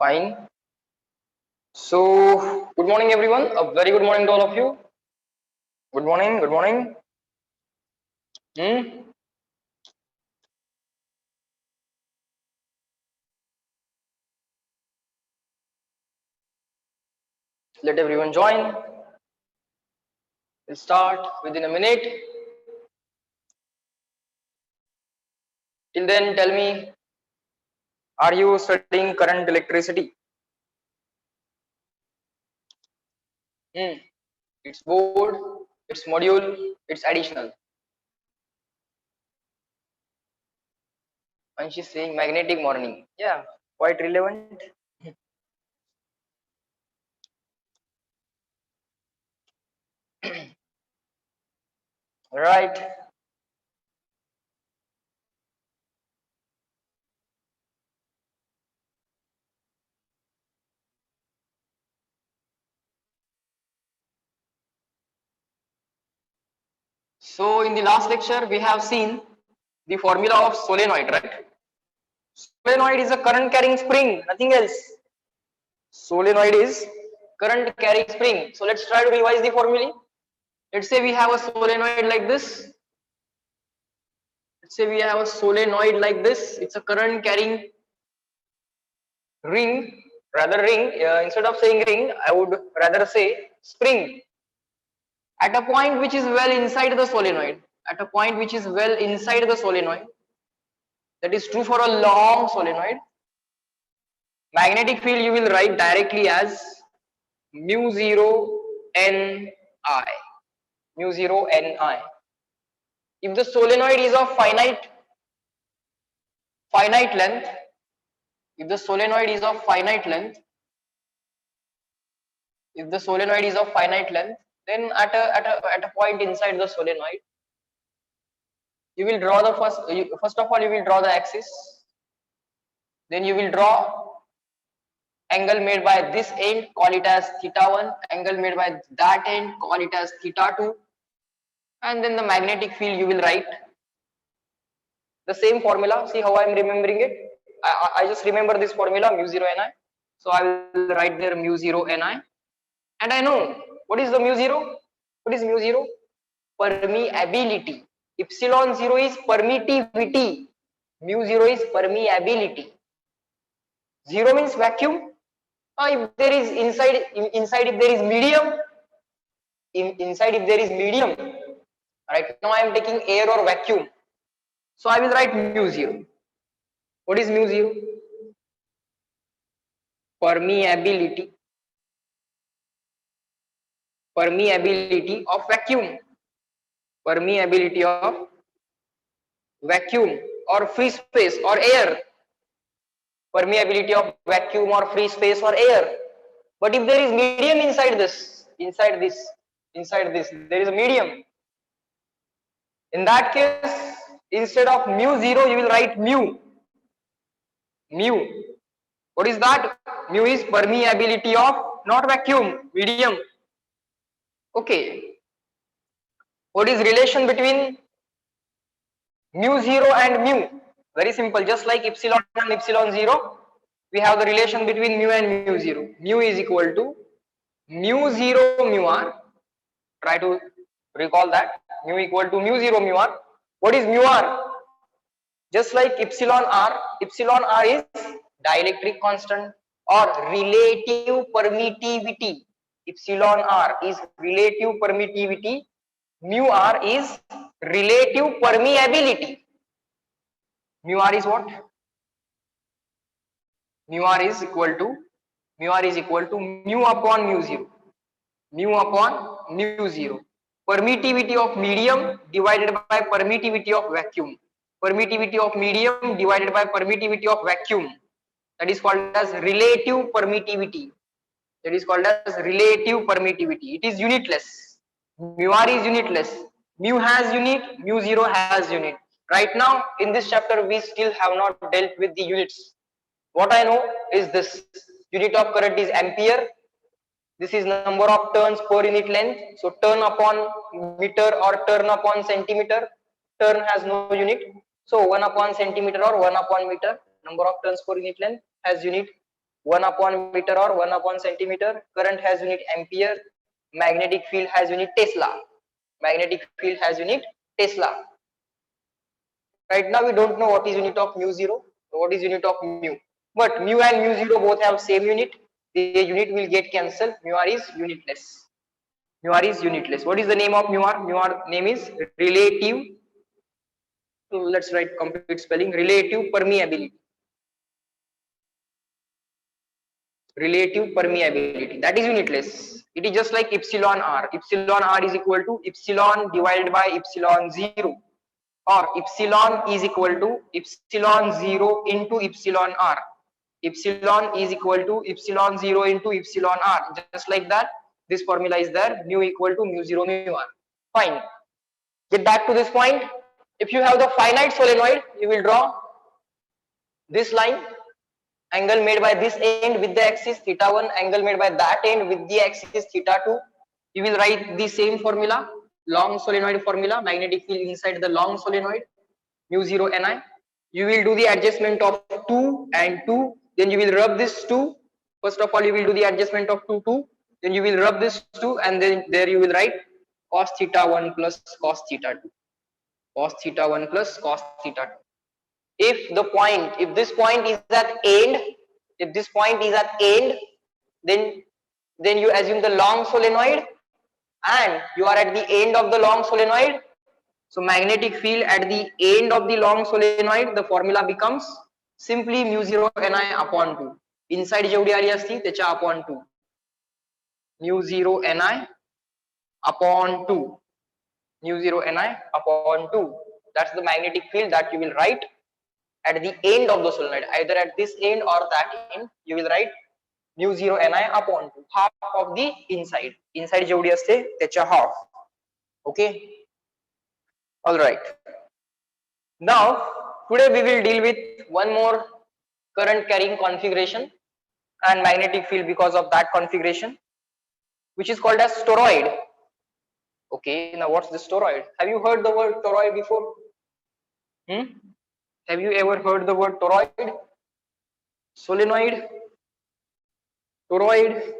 Fine. So, good morning, everyone. A very good morning to all of you. Good morning. Good morning. Hmm? Let everyone join. We'll start within a minute. Till then, tell me, are you studying current electricity? Hmm. It's board, it's module, it's additional. And she's saying magnetic morning. Yeah, quite relevant. Right. So, in the last lecture, we have seen the formula of solenoid, right? Solenoid is a current carrying spring, nothing else. Solenoid is current carrying spring. So let's try to revise the formula. Let's say we have a solenoid like this. Let's say we have a solenoid like this. It's a current carrying ring, rather ring. Instead of saying ring, I would rather say spring. At a point which is well inside the solenoid. At a point which is well inside the solenoid. That is true for a long solenoid. Magnetic field you will write directly as mu 0 n I. Mu 0 n I. If the solenoid is of finite length, if the solenoid is of finite length, if the solenoid is of finite length, then at a point inside the solenoid, you will draw the first of all you will draw the axis, then you will draw angle made by this end, call it as theta 1, angle made by that end, call it as theta 2, and then the magnetic field you will write the same formula. See how I am remembering it. I just remember this formula mu 0 ni. So I will write there mu 0 ni, and I know what is the mu 0. What is mu 0? Permeability. Epsilon 0 is permittivity. Mu 0 is permeability. 0 means vacuum. If there is inside if there is medium, inside if there is medium. Right now I am taking air or vacuum. So I will write mu 0. What is mu 0? Permeability. Permeability of vacuum. Permeability of vacuum or free space or air. Permeability of vacuum or free space or air. But if there is medium inside this, there is a medium. In that case, instead of mu 0, you will write mu. Mu. What is that? Mu is permeability of not vacuum, medium. Okay. What is relation between mu 0 and mu? Very simple, just like epsilon and epsilon 0, we have the relation between mu and mu 0. Mu is equal to mu 0 mu r. Try to recall that. Mu equal to mu 0 mu r. What is mu r? Just like epsilon r is dielectric constant or relative permittivity. Epsilon r is relative permittivity. Mu r is relative permeability. Mu r is what? Mu r is equal to mu upon mu 0. Mu upon mu 0. Permittivity of medium divided by permittivity of vacuum. Permittivity of medium divided by permittivity of vacuum. That is called as relative permittivity. That is called as relative permittivity. It is unitless. Mu r is unitless. Mu has unit, mu 0 has unit. Right now in this chapter we still have not dealt with the units. What I know is this: unit of current is ampere. This is number of turns per unit length. So turn upon meter or turn upon centimeter. Turn has no unit. So 1 upon centimeter or 1 upon meter. Number of turns per unit length has unit. 1/meter or 1/centimeter. Current has unit ampere. Magnetic field has unit Tesla. Magnetic field has unit Tesla. Right now we don't know what is unit of mu zero, what is unit of mu, but mu and mu zero both have same unit. The unit will get cancelled. Mu r is unitless. Mu r is unitless. What is the name of mu r? Mu r name is relative. So let's write complete spelling. Relative permeability. Relative permeability, that is unitless. It is just like epsilon r. Epsilon r is equal to epsilon divided by epsilon 0, or epsilon is equal to epsilon 0 into epsilon r. Epsilon is equal to epsilon 0 into epsilon r. Just like that, this formula is there. Mu equal to mu 0 mu r. Fine. Get back to this point. If you have the finite solenoid, you will draw this line, angle made by this end with the axis theta 1, angle made by that end with the axis theta 2. You will write the same formula, long solenoid formula, magnetic field inside the long solenoid, mu 0 Ni. You will do the adjustment of 2 and 2, then you will rub this 2. First of all, you will do the adjustment of 2, 2, then you will rub this 2, and then there you will write cos theta 1 plus cos theta 2. Cos theta 1 plus cos theta 2. If this point is at end, if this point is at end, then you assume the long solenoid and you are at the end of the long solenoid. So magnetic field at the end of the long solenoid, the formula becomes simply mu 0 Ni upon 2. Inside जेवढी आली असती त्याच्या upon 2. Mu 0 Ni upon 2. Mu 0 Ni upon 2. That's the magnetic field that you will write at the end of the solenoid. Either at this end or that end, you will write mu 0 Ni upon 2, half of the inside. Inside जेवढी असते त्याच्या half. Okay. All right. Now today we will deal with one more current carrying configuration and magnetic field because of that configuration, which is called as toroid. Okay. Now what's this toroid? Have you heard the word toroid before? Have you ever heard the word toroid? Solenoid, toroid.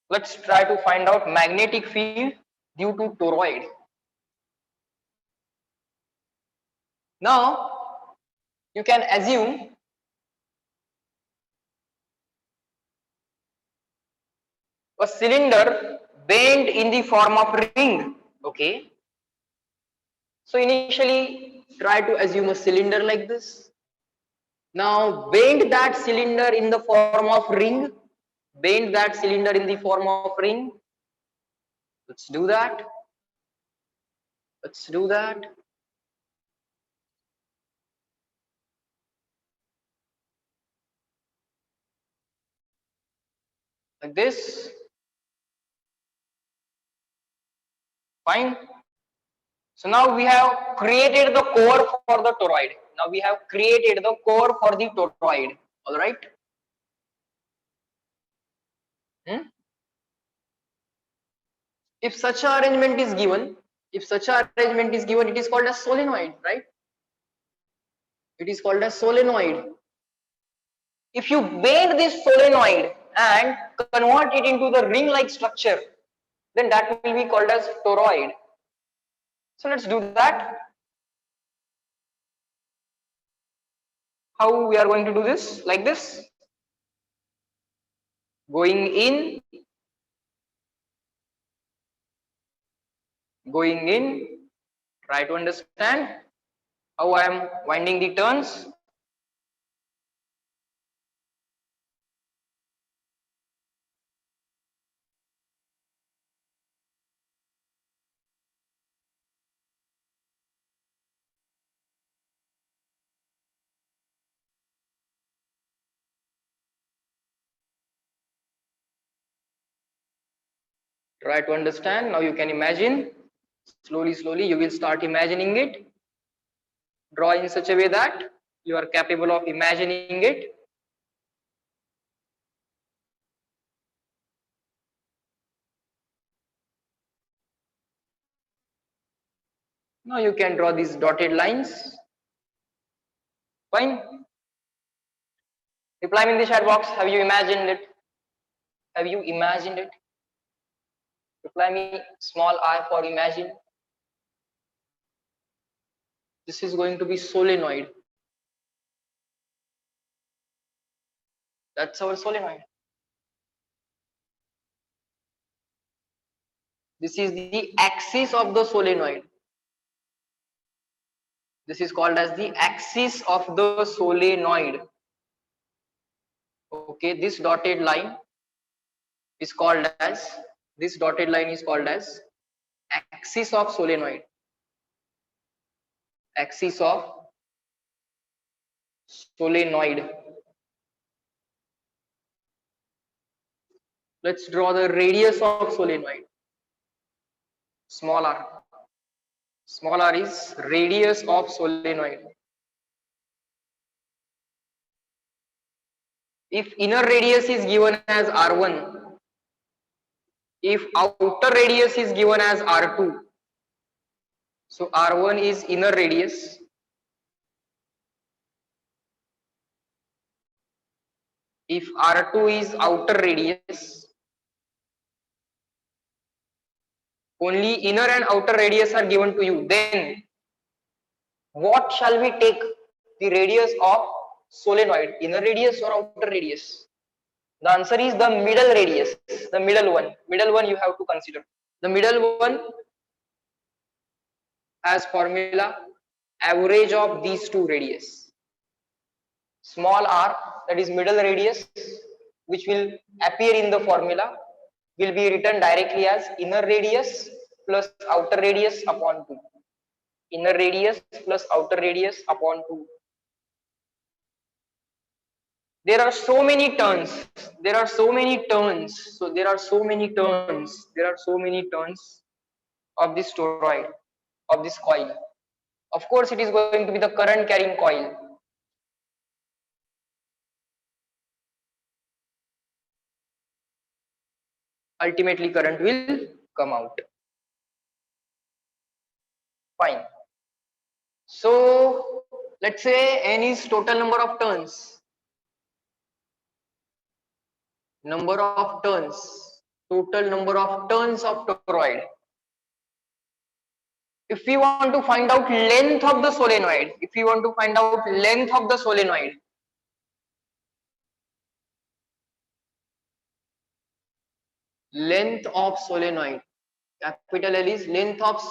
Let's try to find out magnetic field due to toroid. Now you can assume a cylinder bent in the form of ring. Okay. So initially try to assume a cylinder like this. Now bend that cylinder in the form of ring. Bend that cylinder in the form of ring. Let's do that. Let's do that. Like this. Fine. So now we have created the core for the toroid. Now we have created the core for the toroid. All right. If such an arrangement is given, it is called as solenoid, right? It is called as solenoid. If you bend this solenoid and convert it into the ring-like structure, then that will be called as toroid. So let's do that. How we are going to do this? Like this. Going in, try to understand how I am winding the turns. Try to understand. Now you can imagine. Slowly you will start imagining it. Draw in such a way that you are capable of imagining it. Now you can draw these dotted lines. Fine. Reply me in the chat box. Have you imagined it? Have you imagined it? Reply me small I for imagine. This is going to be solenoid. That's our solenoid. This is the axis of the solenoid. This is called as the axis of the solenoid. Okay, this dotted line is called as axis of solenoid. Axis of solenoid. Let's draw the radius of solenoid. Small r. Small r is radius of solenoid. If inner radius is given as r1, if outer radius is given as r2, so r1 is inner radius, if r2 is outer radius, only inner and outer radius are given to you, then what shall we take the radius of solenoid, inner radius or outer radius? The answer is the middle radius, the middle one you have to consider. The middle one has formula average of these two radius. Small r, that is middle radius, which will appear in the formula, will be written directly as inner radius plus outer radius upon 2. Inner radius plus outer radius upon 2. There are so many turns, so there are so many turns of this toroid, of this coil. Of course it is going to be the current carrying coil. Ultimately current will come out. Fine. So let's say n is total number of turns. Total number of turns of toroid. If we want to find out length of the solenoid, length of solenoid, capital L is length of,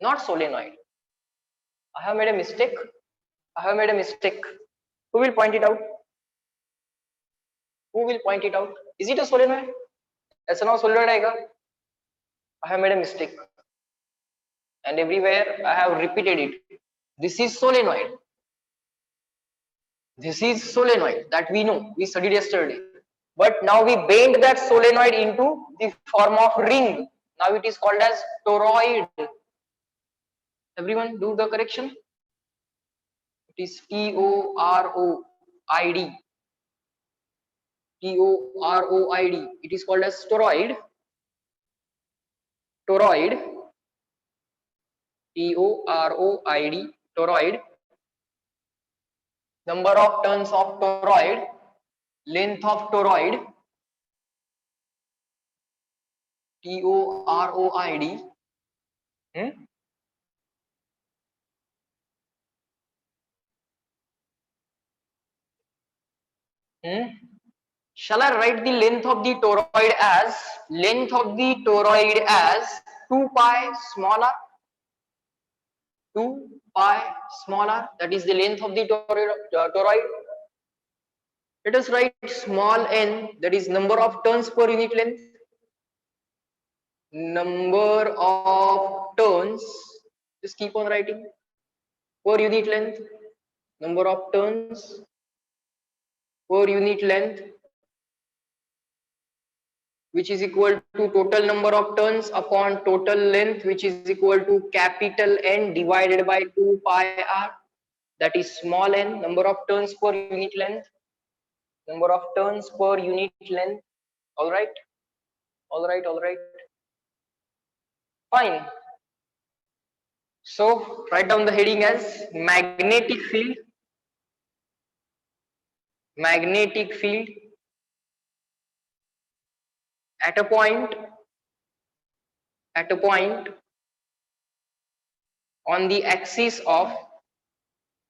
not solenoid. I have made a mistake. Who will point it out? Is it a solenoid? ऐसा ना solenoid आएगा. I have made a mistake, and everywhere I have repeated it. This is solenoid. That we know. We studied yesterday. But now we bend that solenoid into the form of ring. Now it is called as toroid. Everyone do the correction. It is toroid. Toroid. It is called as toroid. Toroid. Toroid. Number of turns of toroid. Length of toroid. Toroid. Shall I write the length of the toroid as 2 pi small r? 2 pi small r, that is the length of the toroid. Let us write small n, that is number of turns per unit length. Number of turns, just keep on writing, per unit length. Number of turns per unit length, which is equal to total number of turns upon total length, which is equal to capital N divided by 2 pi r. That is small n, number of turns per unit length. All right. Fine. So write down the heading as magnetic field. Magnetic field at a point, at a point on the axis of,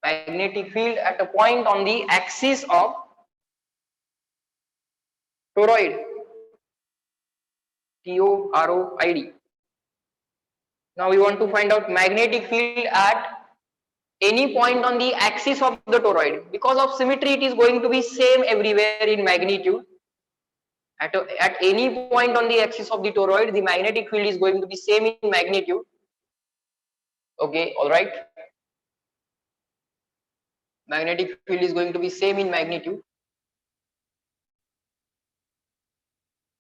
magnetic field at a point on the axis of toroid. TOROID. Now we want to find out magnetic field at any point on the axis of the toroid. Because of symmetry, it is going to be same everywhere in magnitude. At any point on the axis of the toroid, the magnetic field is going to be same in magnitude. Okay, all right. Magnetic field is going to be same in magnitude.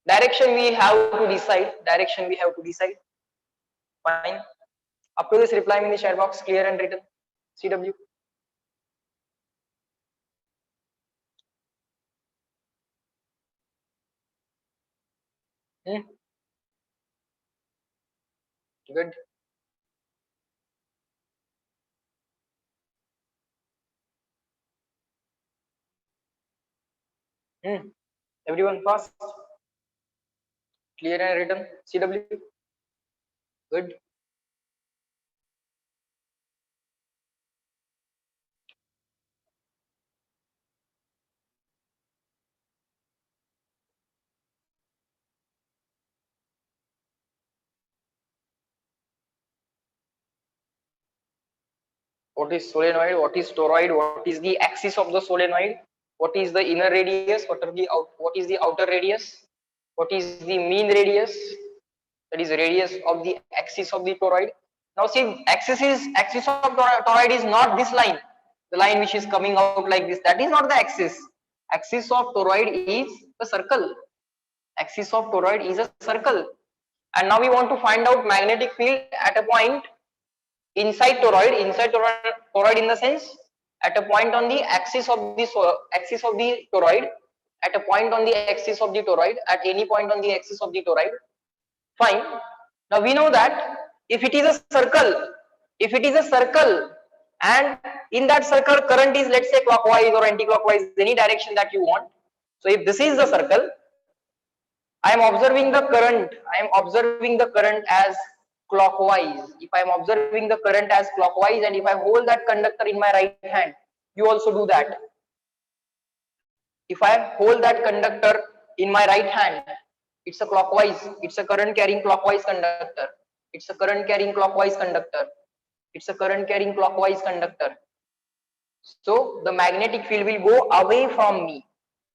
Direction we have to decide. Direction we have to decide. Fine. Up to this, reply me in the chat box, clear and written. CW. Good. Everyone fast. Clear and written. CW. Good. What is solenoid? What is toroid? What is the axis of the solenoid? What is the inner radius? What is the outer radius? What is the mean radius? That is radius of the axis of the toroid. Now see, axis of toroid is not this line, the line which is coming out like this. That is not the axis. Axis of toroid is a circle. Axis of toroid is a circle. And now we want to find out magnetic field at a point inside toroid in the sense at a point on the axis of the toroid, at a point on the axis of the toroid, at any point on the axis of the toroid. Fine. Now we know that if it is a circle, and in that circle current is, let's say, clockwise or anti-clockwise, any direction that you want. So if this is the circle, I am observing the current as clockwise. If I am observing the current as clockwise, and if I hold that conductor in my right hand, you also do that. If I hold that conductor in my right hand, it's a clockwise, it's a current carrying clockwise conductor. It's a current carrying clockwise conductor. It's a current carrying clockwise conductor. So the magnetic field will go away from me.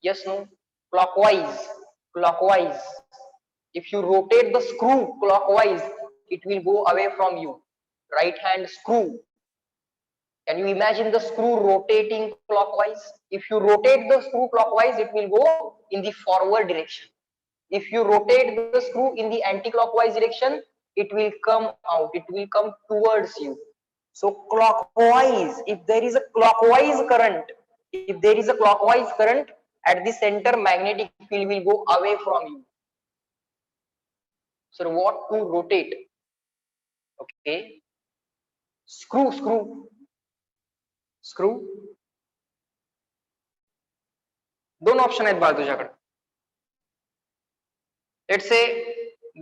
Yes, no? Clockwise. Clockwise. If you rotate the screw clockwise, it will go away from you. Right hand screw. Can you imagine the screw rotating clockwise? If you rotate the screw clockwise, it will go in the forward direction. If you rotate the screw in the anti-clockwise direction, it will come out. It will come towards you. So clockwise, if there is a clockwise current, at the center, magnetic field will go away from you. So what to rotate? Okay. Screw. दोन option आहेत बाळा तुझ्याकडे. Let's say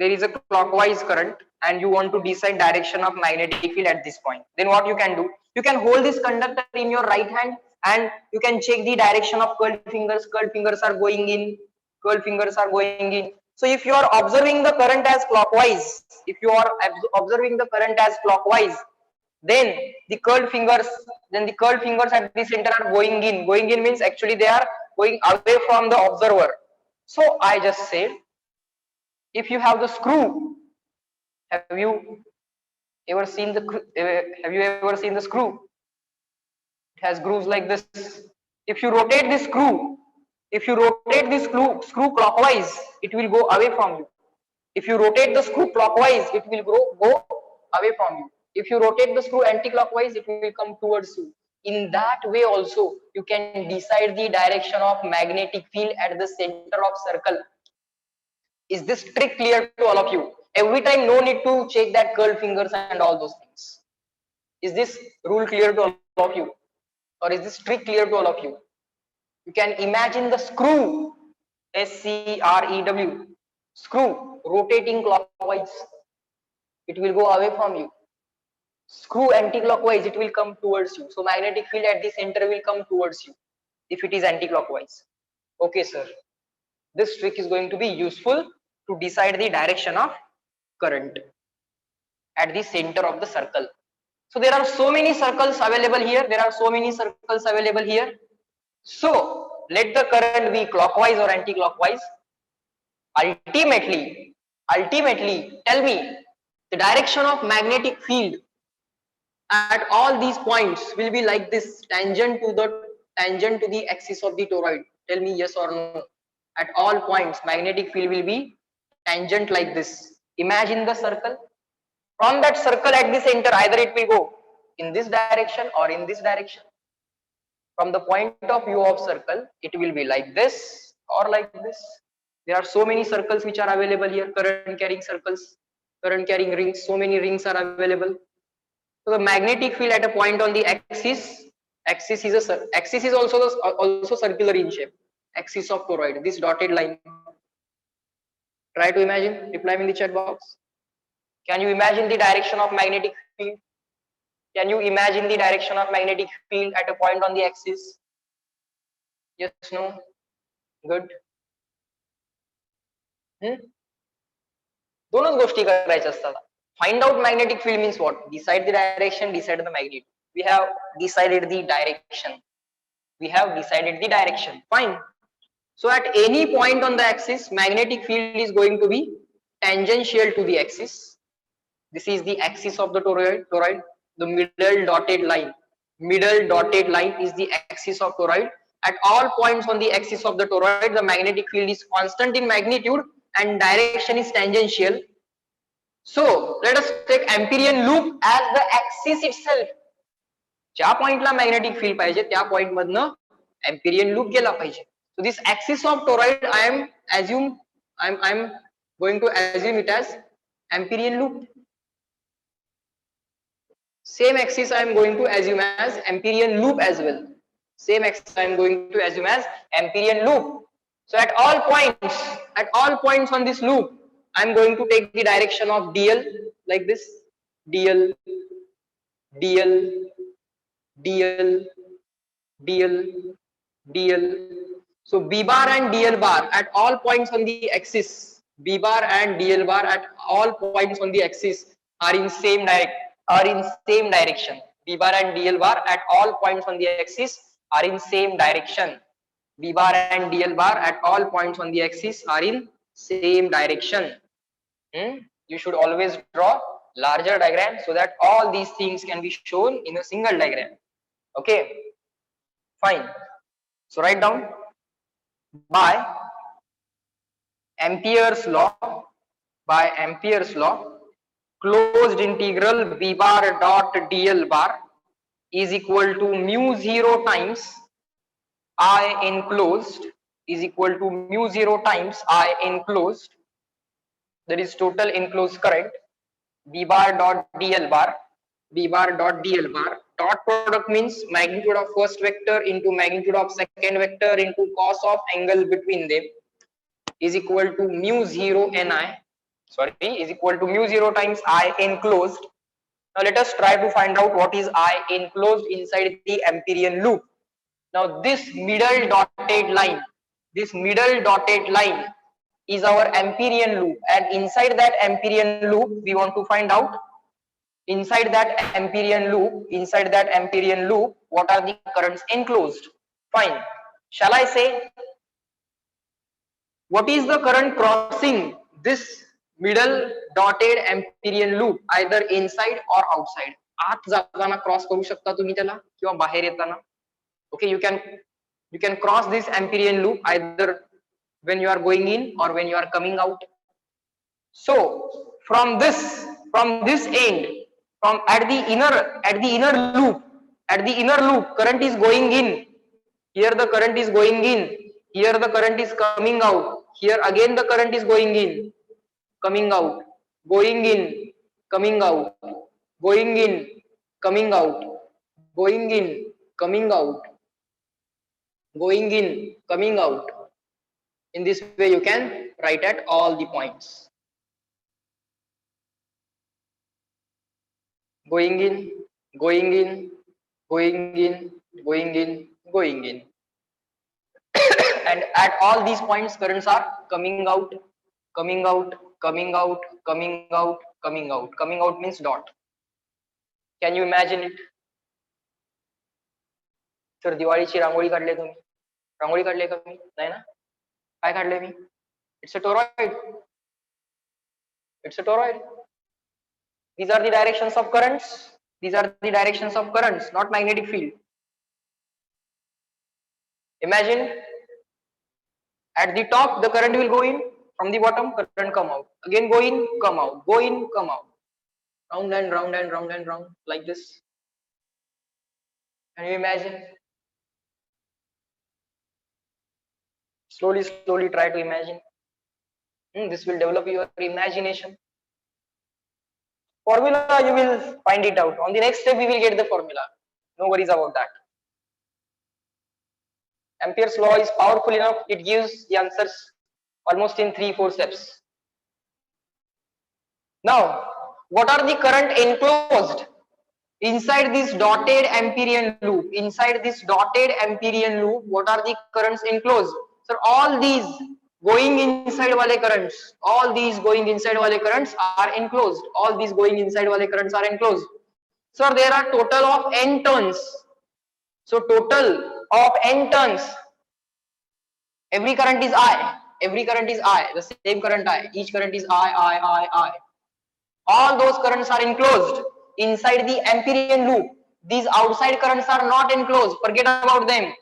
there is a clockwise current and you want to decide direction of magnetic field at this point. Then what you can do? You can hold this conductor in your right hand and you can check the direction of curled fingers. Curled fingers are going in. Curled fingers are going in. So if you are observing the current as clockwise, then the curled fingers at the center are going in. Going in means actually they are going away from the observer. So I just said, if you have the screw, have you ever seen the screw? It has grooves like this. If you rotate this screw, screw clockwise, it will go away from you. If you rotate the screw clockwise, it will go away from you. If you rotate the screw anti-clockwise, it will come towards you. In that way also, you can decide the direction of magnetic field at the center of circle. Is this trick clear to all of you? Every time, no need to check that curled fingers and all those things. Is this rule clear to all of you, or is this trick clear to all of you? You can imagine the screw, SCREW, screw rotating clockwise. It will go away from you. Screw anti-clockwise, it will come towards you. So magnetic field at the center will come towards you if it is anti-clockwise. Okay, sir. This trick is going to be useful to decide the direction of current at the center of the circle. So there are so many circles available here. There are so many circles available here. So let the current be clockwise or anti-clockwise. Ultimately, tell me the direction of magnetic field at all these points will be like this, tangent to the axis of the toroid. Tell me yes or no. At all points, magnetic field will be tangent like this. Imagine the circle. From that circle at the center, either it will go in this direction or in this direction. From the point of view of circle, it will be like this or like this. There are so many circles which are available here, current carrying circles, current carrying rings, so many rings are available. So the magnetic field at a point on the axis is also circular in shape, axis of toroid, this dotted line. Try to imagine, reply in the chat box. Can you imagine the direction of magnetic field? Can you imagine the direction of magnetic field at a point on the axis? Yes, no? Good. दोनच गोष्टी करायच्या असतात. Find out magnetic field means what? Decide the direction, decide the magnitude. We have decided the direction. Fine. So at any point on the axis, magnetic field is going to be tangential to the axis. This is the axis of the toroid. The middle dotted line is the axis of toroid. At all points on the axis of the toroid, the magnetic field is constant in magnitude and direction is tangential. So let us take Amperian loop as the axis itself. ज्या पॉइंटला magnetic field पाहिजे त्या point मधनं Amperian loop गेला पाहिजे. So this axis of toroid, I'm going to assume it as Amperian loop. Same axis I am going to assume as Amperian loop as well. Same axis I am going to assume as Amperian loop. So at all points on this loop, I am going to take the direction of dl like this. dl. So b bar and dl bar at all points on the axis. B bar and dl bar at all points on the axis are in same direction. B bar and dl bar at all points on the axis are in same direction. B bar and dl bar at all points on the axis are in same direction. You should always draw larger diagram so that all these things can be shown in a single diagram. Okay, fine. So write down by Ampere's law, closed integral b bar dot dl bar is equal to mu 0 times I enclosed is equal to mu 0 times I enclosed, that is total enclosed current, b bar dot dl bar. Dot product means magnitude of first vector into magnitude of second vector into cos of angle between them is equal to mu 0 times I enclosed. Now let us try to find out what is I enclosed inside the Amperian loop. Now this middle dotted line is our Amperian loop, and inside that Amperian loop we want to find out inside that Amperian loop what are the currents enclosed. Fine. Shall I say what is the current crossing this middle dotted Amperian loop, either inside or outside? आत जाताना cross करू शकता तुम्ही त्याला किंवा बाहेर येताना. Okay, you can cross this Amperian loop either when you are going in or when you are coming out. So from this end, from at the inner loop, current is going in. Here the current is going in. Here the current is coming out. Here again the current is going in, coming out, going in, coming out, going in, coming out, going in, coming out, going in, coming out. In this way you can write at all the points. Going in, going in, going in, going in, going in. And at all these points currents are coming out, coming out, coming out, coming out, coming out. Coming out means dot. Can you imagine it? Sir दिवाळीची रांगोळी काढली तुम्ही? रांगोळी काढली का मी? नाही ना? काय काढले मी? It's a toroid. It's a toroid. These are the directions of currents. These are the directions of currents, not magnetic field. Imagine at the top the current will go in, from the bottom current come out. Again go in, come out, go in, come out. Round and round and round and round like this. Can you imagine? Slowly, slowly try to imagine. This will develop your imagination. Formula you will find it out. On the next step we will get the formula. No worries about that. Ampere's law is powerful enough, it gives the answers almost in 3-4 steps. Now, what are the current enclosed inside this dotted Amperian loop? Inside this dotted Amperian loop, what are the currents enclosed? So all these going inside wale currents, all these going inside wale currents are enclosed. All these going inside wale currents are enclosed. So there are total of n turns. So total of n turns. Every current is I. Every current is I. The same current I. Each current is I. All those currents are enclosed inside the Amperian loop. These outside currents are not enclosed. Forget about them.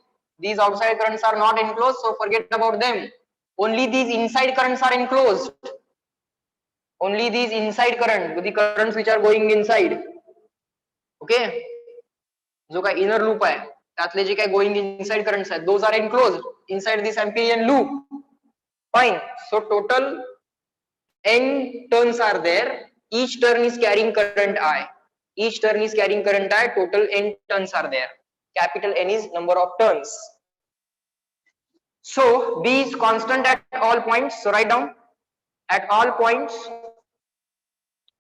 These outside currents are not enclosed, so forget about them. Only these inside currents are enclosed. Only these inside current, the currents which are going inside. Okay? जो काय inner loop आहे त्यातले जे काय going inside currents आहेत, those are enclosed inside this Amperian loop. Fine. So total n turns are there. Each turn is carrying current I. Each turn is carrying current I. Total n turns are there. Capital N is number of turns. So B is constant at all points. So write down at all points.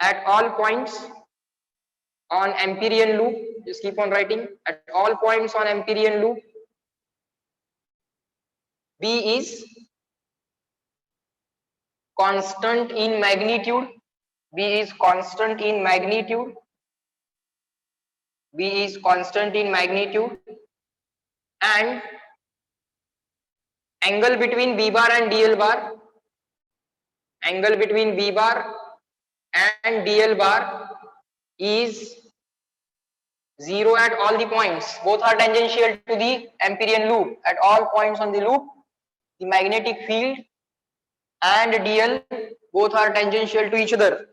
At all points on Amperian loop. Just keep on writing. At all points on Amperian loop, B is constant in magnitude. B is constant in magnitude. B is constant in magnitude, and angle between B bar and DL bar, angle between B bar and DL bar is 0 at all the points. Both are tangential to the Amperian loop. At all points on the loop, the magnetic field and DL both are tangential to each other.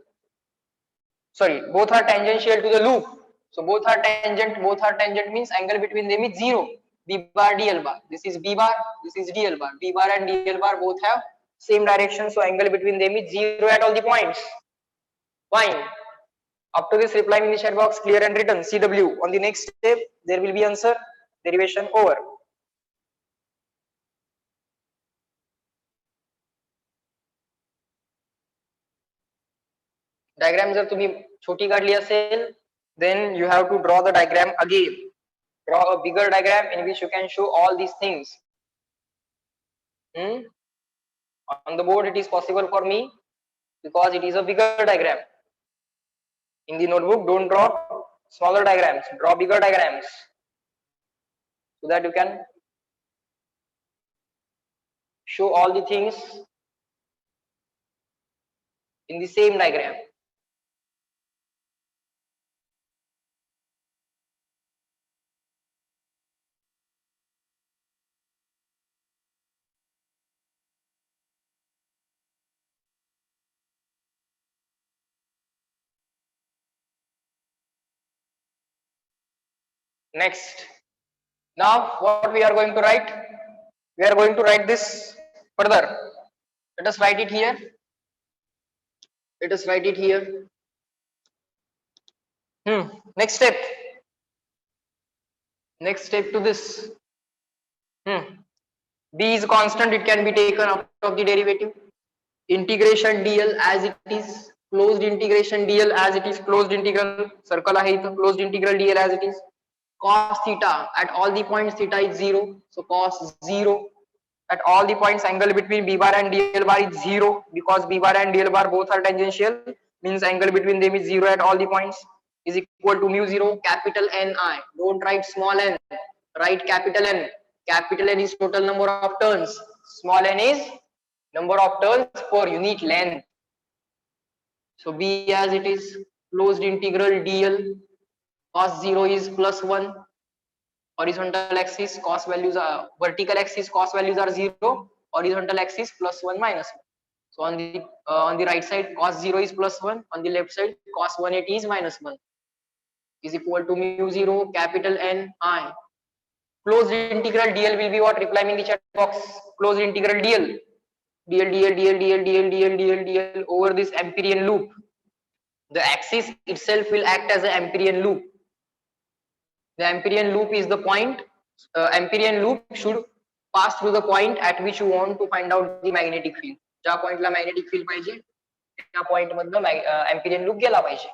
Sorry, both are tangential to the loop. So both are tangent means angle between them is 0. B bar, DL bar. This is B bar, this is DL bar. B bar and DL bar both have same direction, so angle between them is 0 at all the points. Fine. Up to this, reply in the chat box, clear and written. CW. On the next step, there will be answer. Derivation over. Diagram जर तुम्ही छोटी काढली असेल, then you have to draw the diagram again. Draw a bigger diagram in which you can show all these things. On the board it is possible for me because it is a bigger diagram. In the notebook, don't draw smaller diagrams, draw bigger diagrams so that you can show all the things in the same diagram. Next, now what we are going to write? We are going to write this further. Let us write it here. Let us write it here. Next step. Next step to this. D is constant. It can be taken out of the derivative. Integration dl as it is. Closed integration dl as it is. Closed integral circle आहे इथं. Closed integral dl as it is. Cos theta at all the points theta is 0. So cos 0 at all the points angle between b bar and dl bar is 0 because b bar and dl bar both are tangential, means angle between them is 0 at all the points, is equal to mu 0 capital Ni. Don't write small n, write capital N. Capital N is total number of turns, small n is number of turns per unit length. So b as it is, closed integral dl cos 0 is plus 1, horizontal axis cos values are, vertical axis cos values are 0, horizontal axis plus 1 minus 1. So on the right side cos 0 is plus 1, on the left side cos 180 is minus 1, is equal to mu 0 capital N I. Closed integral dl will be what? Reply me in the chat box. Closed integral dl over this Amperian loop. The axis itself will act as an Amperian loop. The Amperian loop is the point. Amperian loop should pass through the point at which you want to find out the magnetic field. ज्या पॉइंटला magnetic field पाहिजे त्या point मधनं Amperian loop गेला पाहिजे.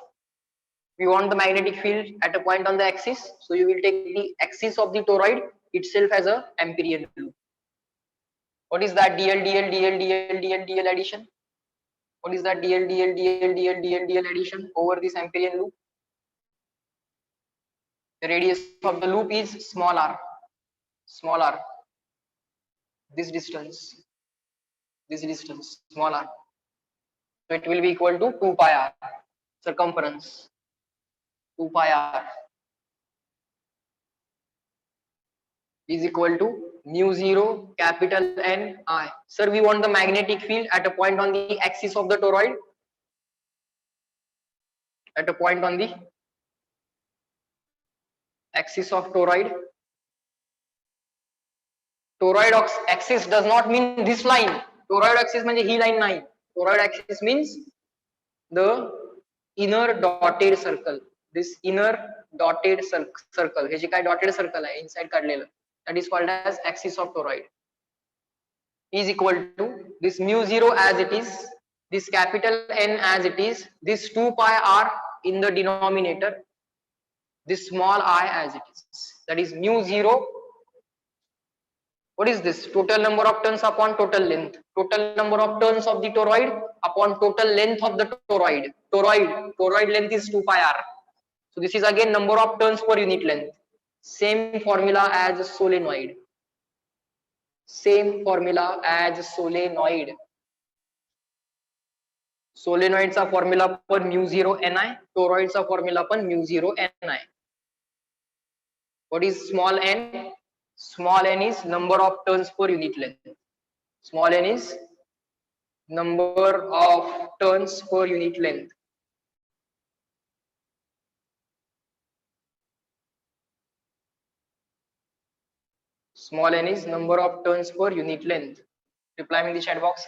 We want the magnetic field at a point on the axis, so you will take the axis of the toroid itself as a Amperian loop. What is that? dl addition. What is that? dl addition over this Amperian loop. The radius of the loop is small r. This distance, small r. So it will be equal to 2 pi r, circumference 2 pi r is equal to mu 0 capital N I. Sir, we want the magnetic field at a point on the axis of the toroid. At a point on the axis of toroid. Toroid axis does not mean this line. Toroid axis म्हणजे ही line नाही. Toroid axis means the inner dotted circle. This inner dotted circle. हे जे काय dotted circle आहे inside काढलेलं, that is called as axis of toroid. Is equal to this mu 0 as it is, this capital N as it is, this 2 pi r in the denominator, this small I as it is. That is mu 0. What is this? Total number of turns upon total length. Total number of turns of the toroid upon total length of the toroid. Toroid length is 2 pi r. So this is again number of turns per unit length. Same formula as solenoid. Same formula as solenoid. Solenoidचा formula पण mu 0 Ni, toroidचा formula पण mu 0 Ni. What is small n? Small n is number of turns per unit length. Small n is number of turns per unit length. Small n is number of turns per unit length. Reply me in the chat box.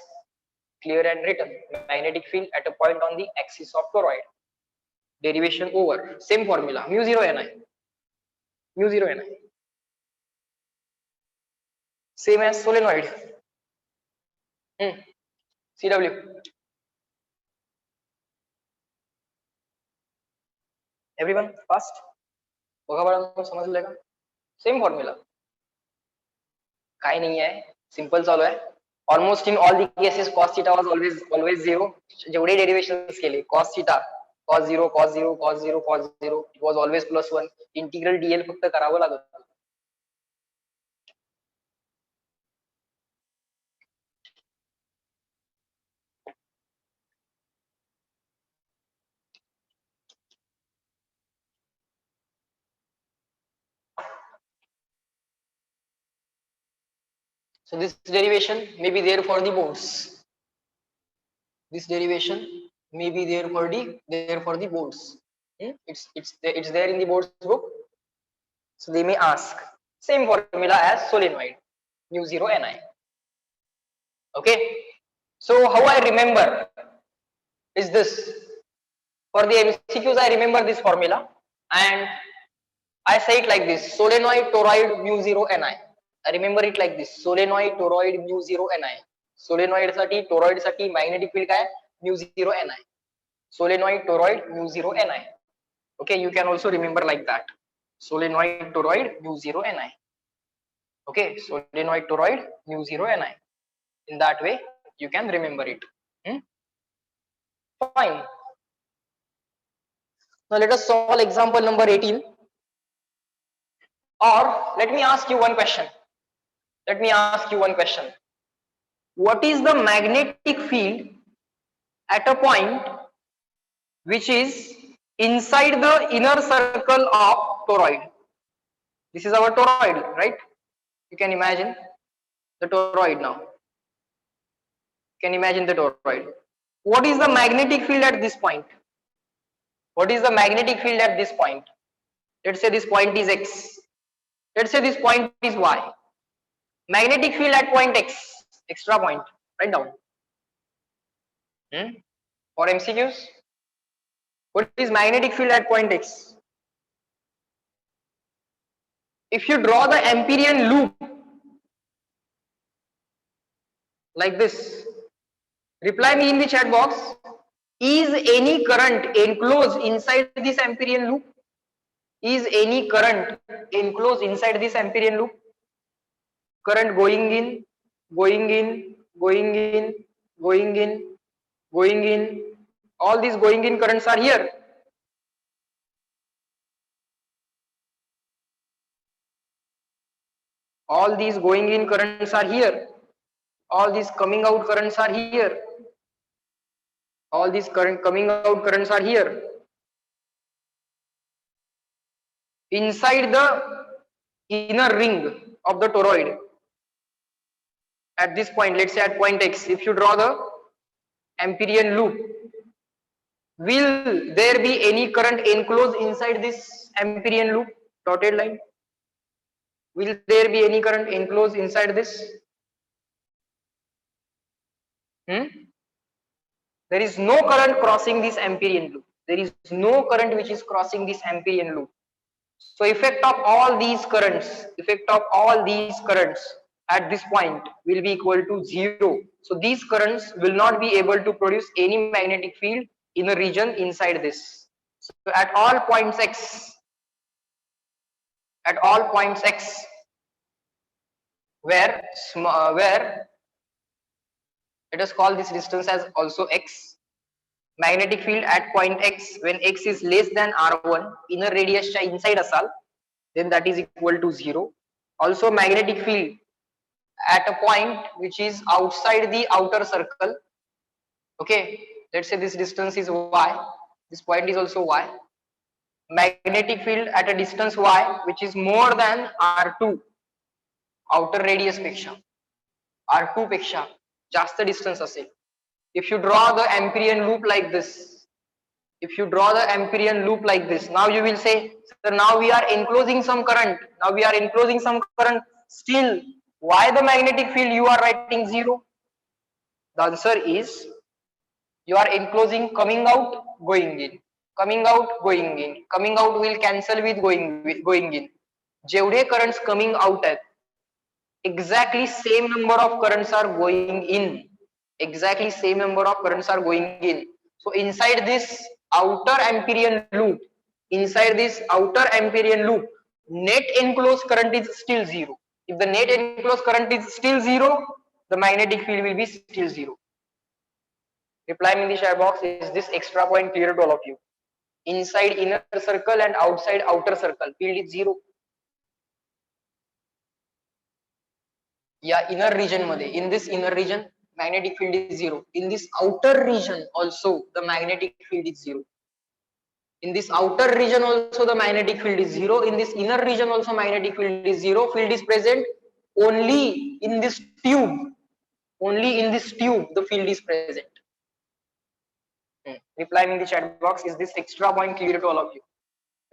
Clear and written. Magnetic field at a point on the axis of toroid. Derivation over. Same formula. Mu 0 Ni. Mu 0 Ni. Same as solenoid. CW. Everyone fast. बघा बाळांनो, समजलं का? Same formula. काय नाही आहे, simple चालू आहे. Almost in all the cases cos theta was always 0. जेवढे डेरिवेशन्स केले cos theta, cos 0, cos 0, cos 0, cos 0, it was always plus 1. Integral dl फक्त करावं लागत. So this derivation may be there for the boards. This derivation may be there for the boards. It's there in the board's book. So they may ask. Same formula as solenoid, mu 0 Ni. Okay. So how I remember is this. For the MCQs, I remember this formula. and I say it like this: solenoid toroid mu 0 Ni. I remember it like this: solenoid toroid mu 0 Ni. solenoid साठी toroid साठी magnetic field काय mu 0 Ni. solenoid toroid mu 0 Ni. Okay, you can also remember like that: solenoid toroid mu 0 Ni. Okay, solenoid toroid mu 0 Ni. In that way you can remember it. Fine. Now let us solve example number 18. Or let me ask you one question. Let me ask you one question. What is the magnetic field at a point which is inside the inner circle of toroid? This is our toroid, right? You can imagine the toroid now. You can imagine the toroid. What is the magnetic field at this point? What is the magnetic field at this point? Let's say this point is X. Let's say this point is Y. Magnetic field at point X, extra point, write down. For MCQs, what is magnetic field at point X? If you draw the Amperian loop like this, reply me in the chat box. Is any current enclosed inside this Amperian loop? Is any current enclosed inside this Amperian loop? Current going in, going in, going in, going in, going in. All these going in currents are here. All these going in currents are here. All these coming out currents are here. All these coming out currents are here. Inside the inner ring of the toroid, at this point, let's say at point X, if you draw the Amperian loop, will there be any current enclosed inside this Amperian loop, dotted line? Will there be any current enclosed inside this? There is no current crossing this Amperian loop. There is no current which is crossing this Amperian loop. So effect of all these currents, at this point will be equal to 0. So these currents will not be able to produce any magnetic field in a region inside this. So at all points X, where let us call this distance as also X, magnetic field at point X, when X is less than R1, inner radius च्या inside असाल, then that is equal to 0. Also magnetic field at a point which is outside the outer circle. Okay, let's say this distance is Y, this point is also Y. Magnetic field at a distance Y which is more than R2, outer radius पेक्षा, R2 पेक्षा जास्त distance असेल. If you draw the Amperian loop like this, now you will say, sir, now we are enclosing some current, still why the magnetic field you are writing 0? The answer is, you are enclosing coming out, going in, coming out, going in. Coming out will cancel with going in. जेवढे currents coming out आहेत, exactly same number of currents are going in. So inside this outer Amperian loop, net enclosed current is still 0. If the net enclosed current is still 0, the magnetic field will be still 0. Reply me in the chat box, is this extra point clear to all of you? Inside inner circle and outside outer circle, field is 0. Yeah, inner region मध्ये, in this inner region magnetic field is 0. In this outer region also the magnetic field is 0. In this outer region also the magnetic field is 0. In this inner region also magnetic field is 0. Field is present only in this tube. Only in this tube the field is present. Reply me in the chat box, is this extra point clear to all of you?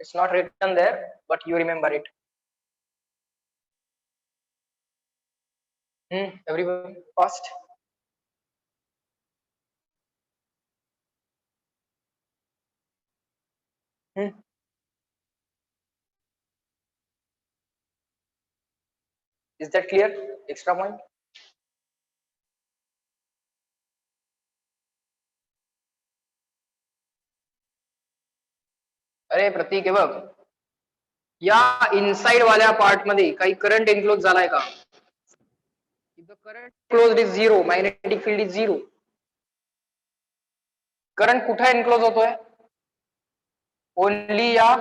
It's not written there, but you remember it. Everyone fast. Is that clear? Extra point. अरे प्रतीक हे बघ, या inside वाल्या part मध्ये काही current enclose झालाय का? If the current enclosed is zero, magnetic field is zero. Current कुठे enclose होतोय? ओनली या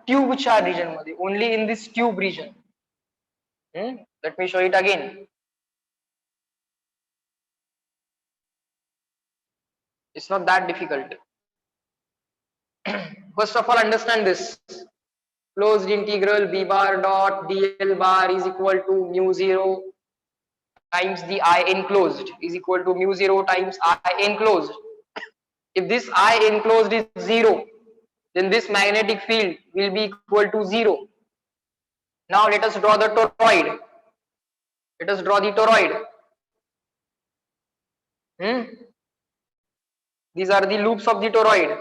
ट्यूबच्या रिजन मध्ये, only in this tube region. Let me show it again. It's not that difficult. First of all, understand this. Closed integral b bar dot dl bar is equal to mu 0 times the I enclosed is equal to mu 0 times I enclosed. If this I enclosed is 0, then this magnetic field will be equal to 0. Now let us draw the toroid. Let us draw the toroid. These are the loops of the toroid.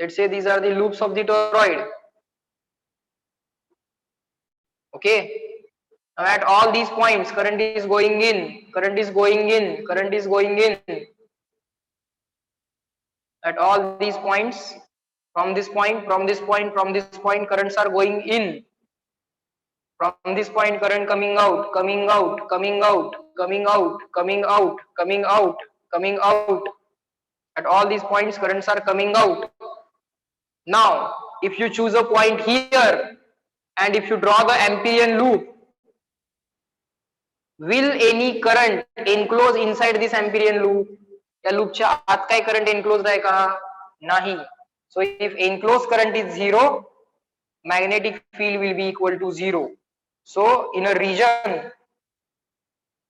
Let's say these are the loops of the toroid. Okay. Now at all these points, current is going in, current is going in, current is going in. At all these points, from this point, from this point, from this point, currents are going in. From this point, current coming out, coming out, coming out, coming out, coming out, coming out, coming out. At all these points, currents are coming out. Now, if you choose a point here and if you draw the Amperian loop, will any current enclose inside this Amperian loop? या लूपच्या आत काय current enclosed आहे का? नाही. So if enclosed current is 0, magnetic field will be equal to 0. So in a region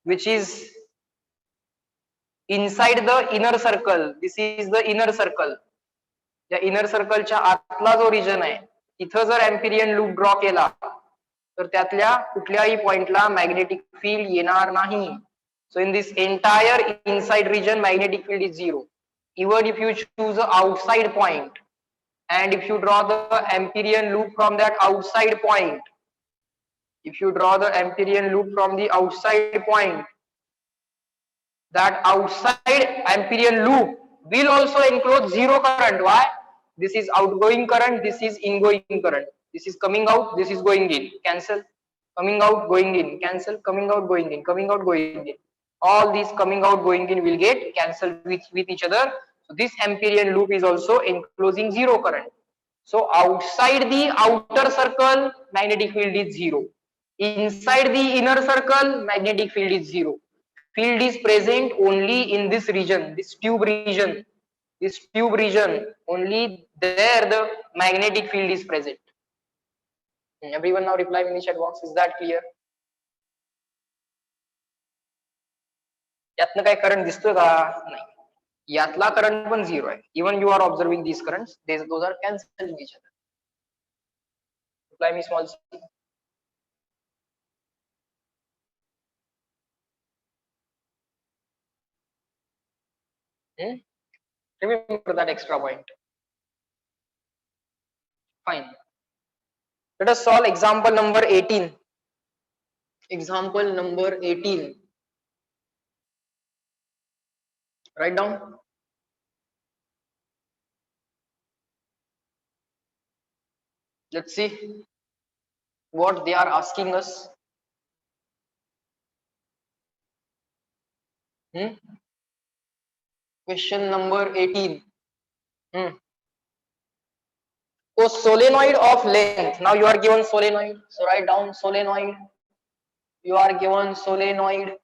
which is inside the inner circle, this is the inner circle. या inner सर्कलच्या आतला जो region आहे तिथं जर एम्पिरियन लूप ड्रॉ केला तर त्यातल्या कुठल्याही पॉइंटला मॅग्नेटिक फील्ड येणार नाही. So in this entire inside region, magnetic field is 0. Even if you choose an outside point and if you draw the Amperian loop from that outside point, if you draw the Amperian loop from the outside point, that outside Amperian loop will also enclose 0 current. Why? This is outgoing current, this is ingoing current. This is coming out, this is going in. Cancel. Coming out, going in. Cancel. Coming out, going in. Coming out, going in. All these coming out, going in will get cancelled with each other. So this Amperian loop is also enclosing 0 current. So outside the outer circle, magnetic field is 0. Inside the inner circle, magnetic field is 0. Field is present only in this region, this tube region. This tube region, only there the magnetic field is present. Everyone now reply in the chat box. Is that clear? यातनं काय current दिसतोय का? नाही. यातला current पण 0 आहे. Even you are observing these currents, those are cancelling each other. Reply me small c. Remember that extra point. Fine. Let us solve example number 18. Example number 18. Write down. Let's see what they are asking us. Question number 18. So solenoid of length. Now you are given solenoid. So write down solenoid. You are given solenoid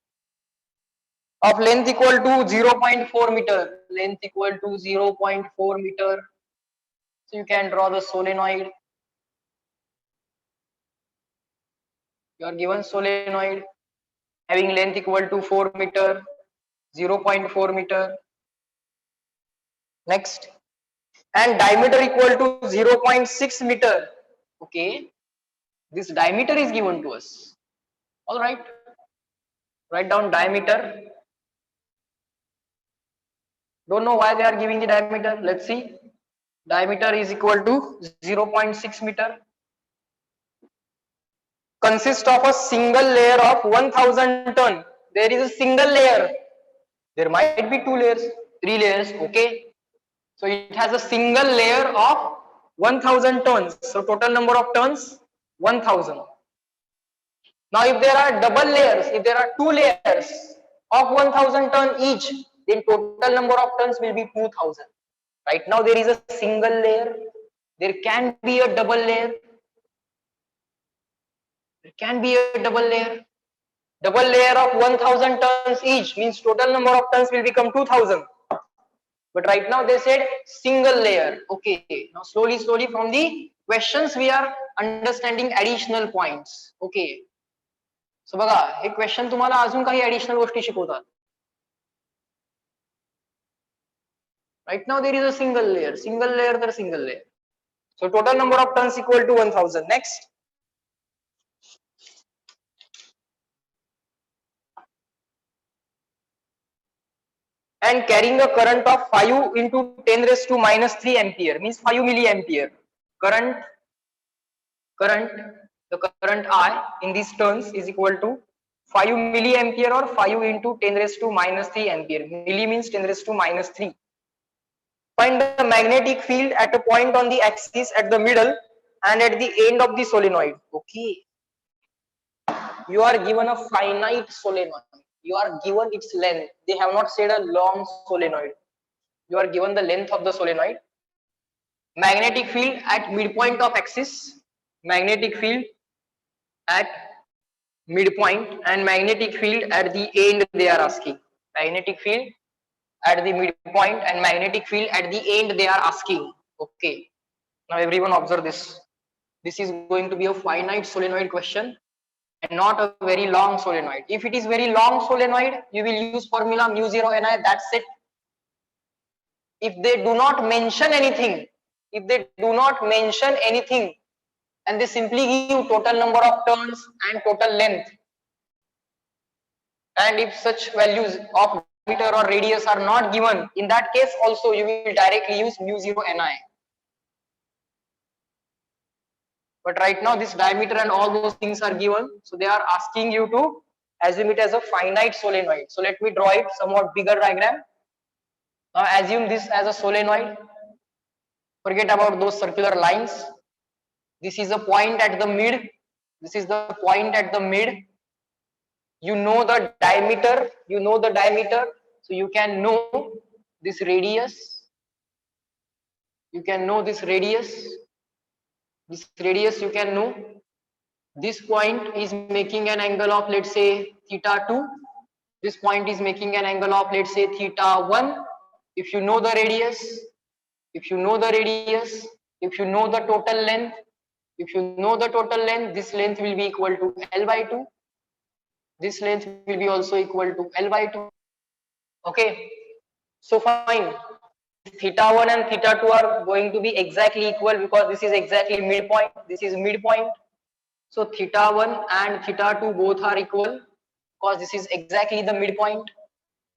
of length equal to 0.4 meter. Length equal to 0.4 meter. So you can draw the solenoid. You are given solenoid having length equal to 4 meter, 0.4 meter. Next. And diameter equal to 0.6 meter. Okay. This diameter is given to us. All right. Write down diameter. Don't know why they are giving the diameter. Let's see. Diameter is equal to 0.6 meter. consists of a single layer of 1000 ton. There is a single layer. There might be 2 layers, 3 layers, okay. So it has a single layer of 1000 tons. So total number of tons 1000. Now if there are double layers, if there are 2 layers of 1000 ton each, then total number of tons will be 2000. Right now there is a single layer. There can be a double layer. There can be a double layer. Double layer of 1000 tons each means total number of tons will become 2000. But right now they said single layer. Okay. Now slowly from the questions we are understanding additional points. Okay. So बघा हे question तुम्हाला अजून काही additional गोष्टी शिकवतात. Right now there is a single layer तर single layer. So total number of tons equal to 1000. Next. And carrying a current of 5 into 10 raised to minus 3 ampere means 5 milliampere. Current, the current I in these turns is equal to 5 milliampere or 5 into 10 raised to minus 3 ampere. Milli means 10 raised to minus 3. Find the magnetic field at a point on the axis at the middle and at the end of the solenoid. Okay. You are given a finite solenoid. You are given its length. They have not said a long solenoid. You are given the length of the solenoid. Magnetic field at midpoint of axis. Magnetic field at midpoint and magnetic field at the end they are asking. Magnetic field at the midpoint and magnetic field at the end they are asking. Okay. Now everyone observe this. This is going to be a finite solenoid question and not a very long solenoid. If it is very long solenoid, you will use formula mu 0 Ni, that's it. If they do not mention anything, and they simply give total number of turns and total length, and if such values of diameter or radius are not given, in that case also you will directly use mu 0 Ni. But right now this diameter and all those things are given, so they are asking you to assume it as a finite solenoid. So let me draw it somewhat bigger diagram. Now assume this as a solenoid. Forget about those circular lines. This is a point at the mid. This is the point at the mid. You know the diameter. So you can know this radius. You can know this radius. This radius you can know. This point is making an angle of, let's say, theta 2. This point is making an angle of, let's say, theta 1. If you know the radius, if you know the total length, this length will be equal to L by 2. This length will be also equal to L by 2. Okay. So fine. Theta 1 and theta 2 are going to be exactly equal because this is exactly midpoint. This is midpoint. So theta 1 and theta 2 both are equal because this is exactly the midpoint.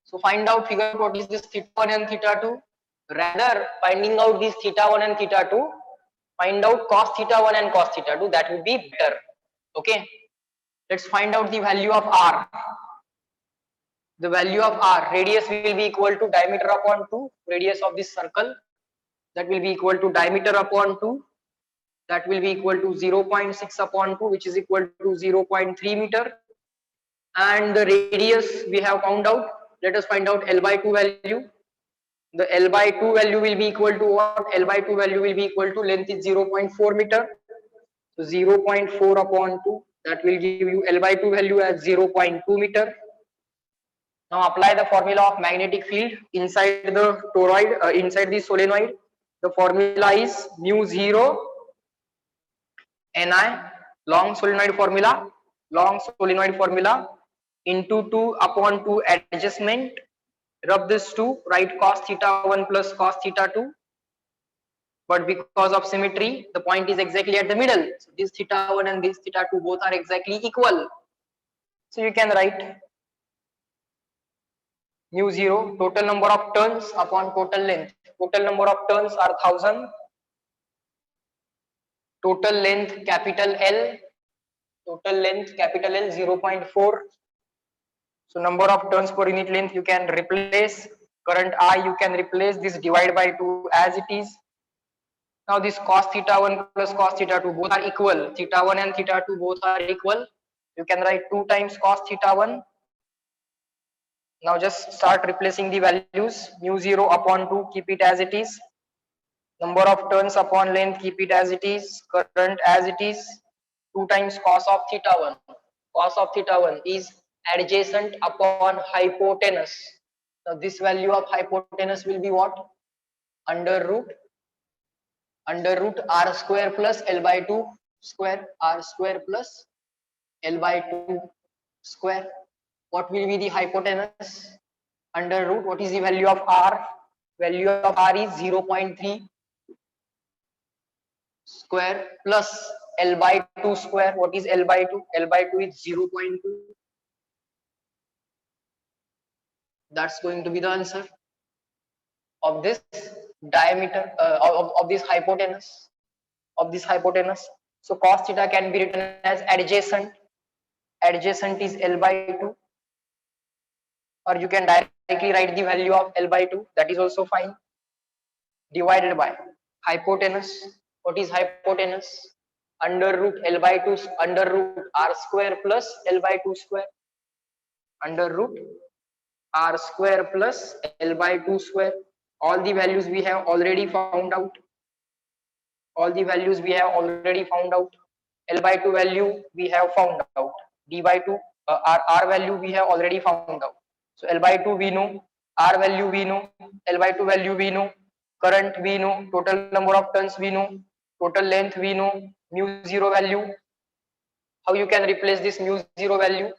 So find out, figure out what is this theta 1 and theta 2. Rather, finding out this theta 1 and theta 2, find out cos theta 1 and cos theta 2. That would be better. Okay. Let's find out the value of R. The value of R, radius will be equal to diameter upon 2. Radius of this circle, that will be equal to diameter upon 2. That will be equal to 0.6 upon 2, which is equal to 0.3 meter. And the radius we have found out. Let us find out L by 2 value. The L by 2 value will be equal to what? L by 2 value will be equal to length is 0.4 meter. So 0.4 upon 2, that will give you L by 2 value as 0.2 meter. Now apply the formula of magnetic field inside the toroid, inside the solenoid. The formula is mu 0 Ni, long solenoid formula into 2 upon 2 adjustment. Rub this 2, write cos theta 1 plus cos theta 2. But because of symmetry, the point is exactly at the middle. So this theta 1 and this theta 2 both are exactly equal. So you can write mu 0, total number of turns upon total length. Total number of turns are 1000. Total length capital L Total length capital L 0.4. So number of turns per unit length you can replace. Current I you can replace this, divide by 2 as it is. Now this cos theta 1 plus cos theta 2 both are equal. Theta 1 and theta 2 both are equal. You can write 2 times cos theta 1. Now just start replacing the values. Mu 0 upon 2, keep it as it is. Number of turns upon length, keep it as it is. Current as it is. 2 times cos of theta 1. Cos of theta 1 is adjacent upon hypotenuse. Now this value of hypotenuse will be what? Under root r square plus L by 2 square, r square plus L by 2 square. What will be the hypotenuse? Under root, what is the value of r? Value of r is 0.3 square plus L by 2 square. What is L by 2? L by 2 is 0.2. That's going to be the answer of this diameter of this hypotenuse. So cos theta can be written as adjacent. Adjacent is L by 2, or you can directly write the value of L by 2. That is also fine. Divided by hypotenuse. What is hypotenuse? Under root L by 2 under root r square plus L by 2 square. Under root r square plus L by 2 square. All the values we have already found out. L by 2 value we have found out. D by 2 r value we have already found out. So L by 2 we know, r value we know, L by 2 value we know, current we know, total number of turns we know, total length we know, mu 0 value. How you can replace this mu 0 value?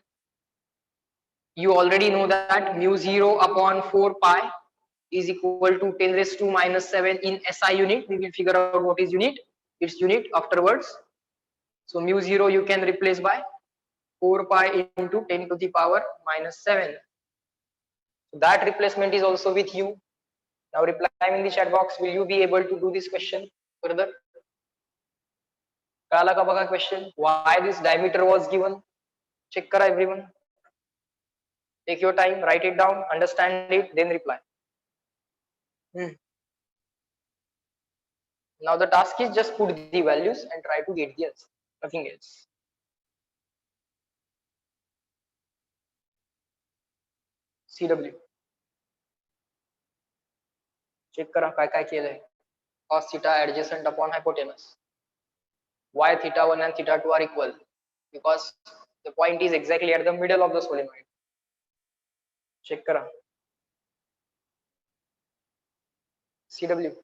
You already know that mu 0 upon 4 pi is equal to 10 raised to minus 7 in SI unit. We will figure out what is unit, its unit afterwards. So mu 0 you can replace by 4 pi into 10 to the power minus 7. So that replacement is also with you. Now reply in the chat box. Will you be able to do this question further? Kala ka baga question. Why this diameter was given? Check kara everyone. Take your time, write it down, understand it, then reply. Now the task is just put the values and try to get the answer. Nothing else. CW. Check करा काय केलंय. Cos theta adjacent upon hypotenuse. Why theta 1 and theta 2 are equal? Because the point is exactly at the middle of the solenoid. Check करा. CW.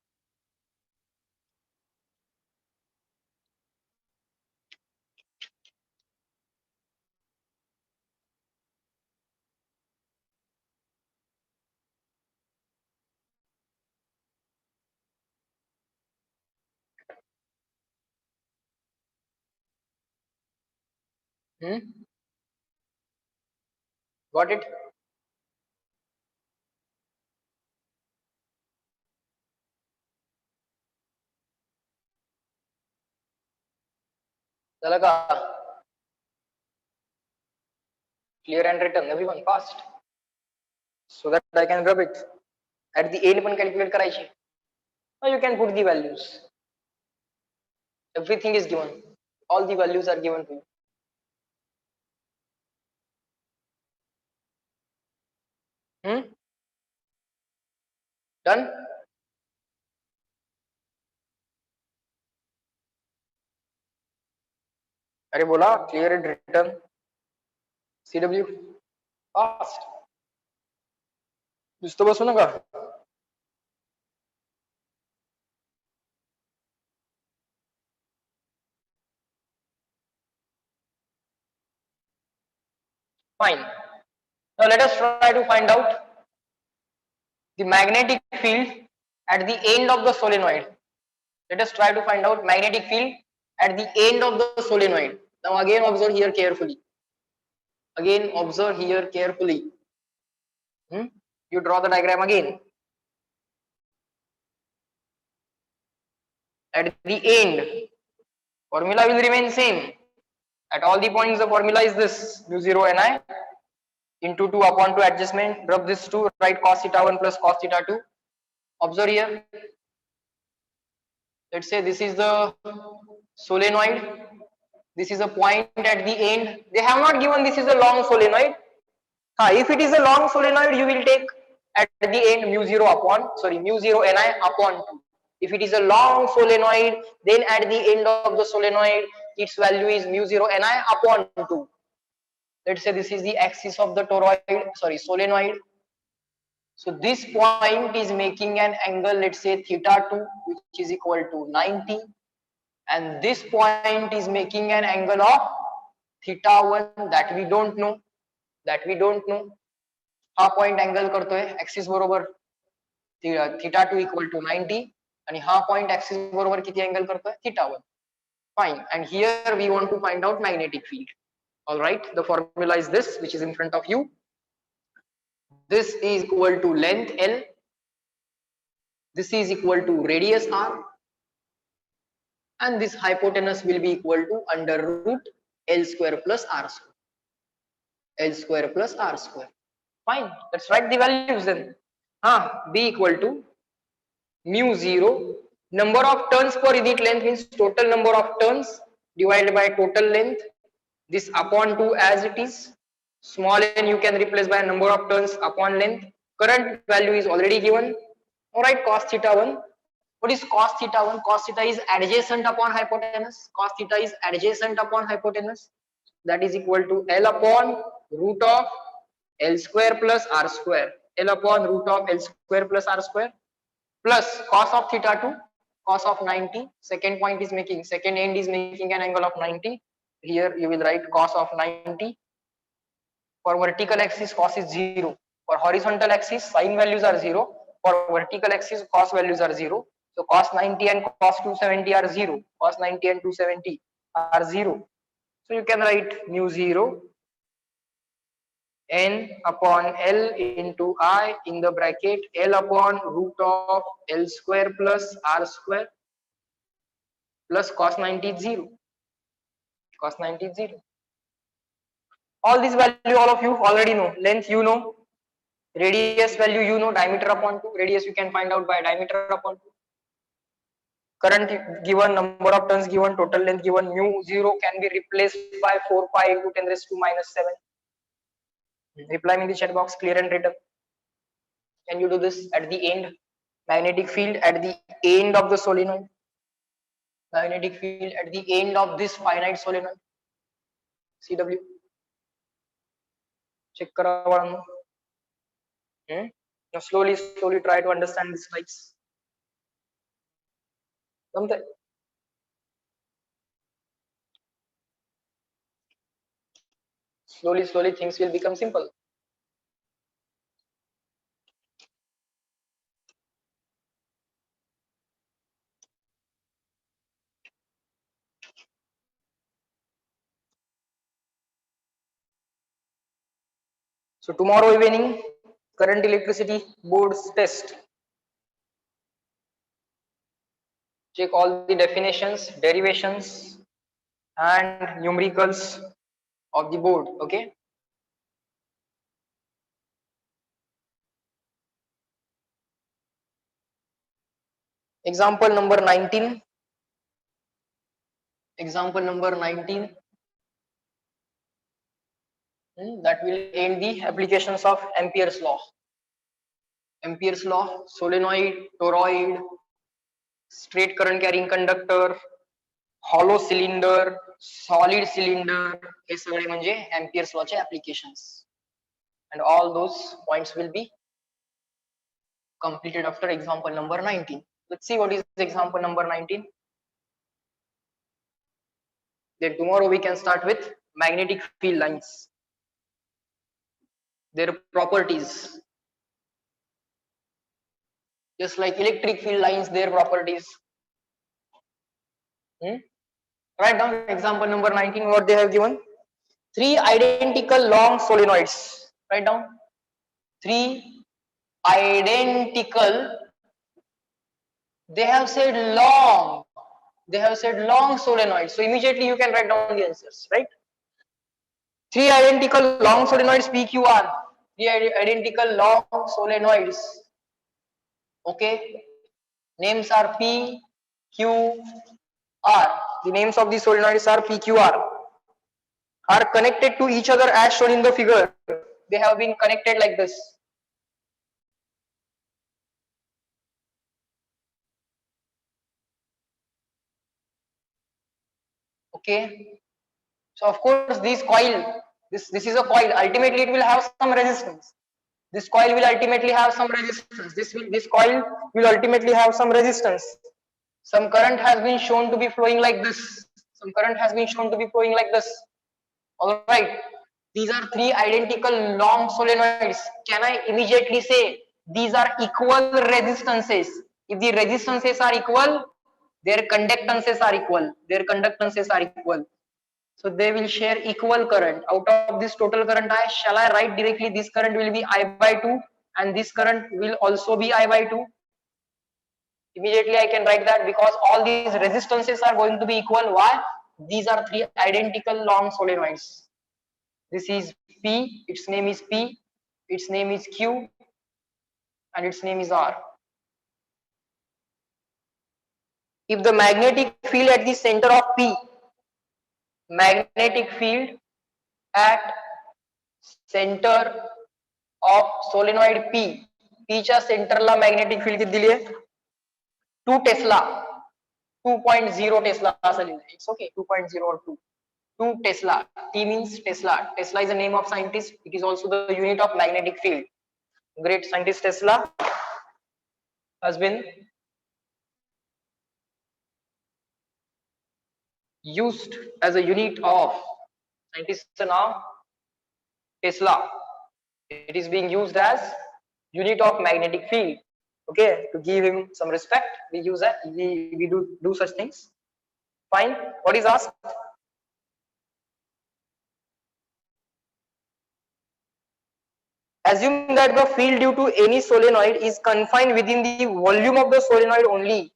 Got it? झालं का? Clear and written, everyone fast, so that I can grab it. At the end पण calculate करायची. Now you can put the values. Everything is given. All the values are given to you. Done? अरे बोला clear and written. CW fast. नुसतं बसू नका. Fine. Now let us try to find out the magnetic field at the end of the solenoid. Let us try to find out magnetic field at the end of the solenoid. Now again observe here carefully. You draw the diagram again. At the end, formula will remain same. At all the points, the formula is this: mu 0 Ni into 2 upon 2 adjustment. Rub this 2, write cos theta 1 plus cos theta 2. Observe here. Let's say this is the solenoid. This is a point at the end. They have not given this is a long solenoid. If it is a long solenoid, you will take at the end mu 0 Ni upon 2. If it is a long solenoid, then at the end of the solenoid, its value is mu 0 Ni upon 2. Let's say this is the axis of the solenoid. So this point is making an angle, let's say theta 2, which is equal to 90, and this point is making an angle of theta 1 that we don't know. हा point angle करतोय axis बरोबर theta 2 equal to 90 आणि हा point axis बरोबर किती angle करतोय theta 1. Fine, and here we want to find out magnetic field. All right, the formula is this, which is in front of you. This is equal to length L, this is equal to radius R, and this hypotenuse will be equal to under root L square plus R square. L square plus R square. Fine, let's write the values then. B equal to mu 0, number of turns per unit length means total number of turns divided by total length, this upon 2 as it is. Small n you can replace by number of turns upon length. Current value is already given. Alright, cos theta 1. What is cos theta 1? Cos theta is adjacent upon hypotenuse. Cos theta is adjacent upon hypotenuse. That is equal to L upon root of L square plus R square. L upon root of L square plus R square plus cos of theta 2, cos of 90. Second end is making an angle of 90. Here you will write cos of 90. For vertical axis, cos is 0. For horizontal axis, sin values are 0. For vertical axis, cos values are 0. So cos 90 and cos 270 are 0. Cos 90 and 270 are 0. So you can write mu 0 n upon L into I in the bracket L upon root of L square plus R square plus cos 90 is 0. Cos 90 is 0. All this value all of you already know. Length you know, radius value you know, diameter upon 2. Radius you can find out by diameter upon 2. Current given, number of turns given, total length given. Mu 0 can be replaced by 4 pi into 10 raised to minus 7. Reply me in the chat box, clear and written. Can you do this at the end? Magnetic field at the end of the solenoid. Magnetic field at the end of this finite solenoid. CW. Check kara. Now slowly try to understand these slides. Something. Slowly things will become simple. So tomorrow evening, current electricity board's test. Check all the definitions, derivations, and numericals of the board. Okay. Example number 19. Example number 19. That will end the applications of Ampere's law. Ampere's law, solenoid, toroid, straight current carrying conductor, hollow cylinder, solid cylinder, हे सगळे म्हणजे Ampere's law चे applications. And all those points will be completed after example number 19. Let's see what is example number 19. Then tomorrow we can start with magnetic field lines, their properties. Just like electric field lines, their properties. Write down example number 19, what they have given. 3 identical long solenoids. Write down 3 identical. They have said long solenoids. So immediately you can write down the answers, right? Three identical long solenoids PQR. Three identical long solenoids. Okay. Names are P, Q, R. The names of the solenoids are P, Q, R. Are connected to each other as shown in the figure. They have been connected like this. Okay. So of course this coil, this is a coil. Ultimately it will have some resistance. This coil will ultimately have some resistance. This coil will ultimately have some resistance. Some current has been shown to be flowing like this. Some current has been shown to be flowing like this. All right. These are three identical long solenoids. Can I immediately say these are equal resistances? If the resistances are equal, their conductances are equal. Their conductances are equal. So they will share equal current. Out of this total current I, shall I write directly this current will be I by 2 and this current will also be I by 2? Immediately I can write that because all these resistances are going to be equal. Why? These are three identical long solenoids. This is P, its name is P, its name is Q, and its name is R. If the magnetic field at the center of P, magnetic field at center of solenoid P, P च्या सेंटरला magnetic field किती दिली आहे 2 Tesla 2.0 Tesla असं लिहिलंय it's okay 2.0 or 2 Tesla. T means Tesla. Tesla is the name of scientist. It is also the unit of magnetic field. Great scientist Tesla has been used as a unit of scientist now Tesla. It is being used as unit of magnetic field. Okay, to give him some respect, we use that. We do such things. Fine. What is asked? Assume that the field due to any solenoid is confined within the volume of the solenoid only.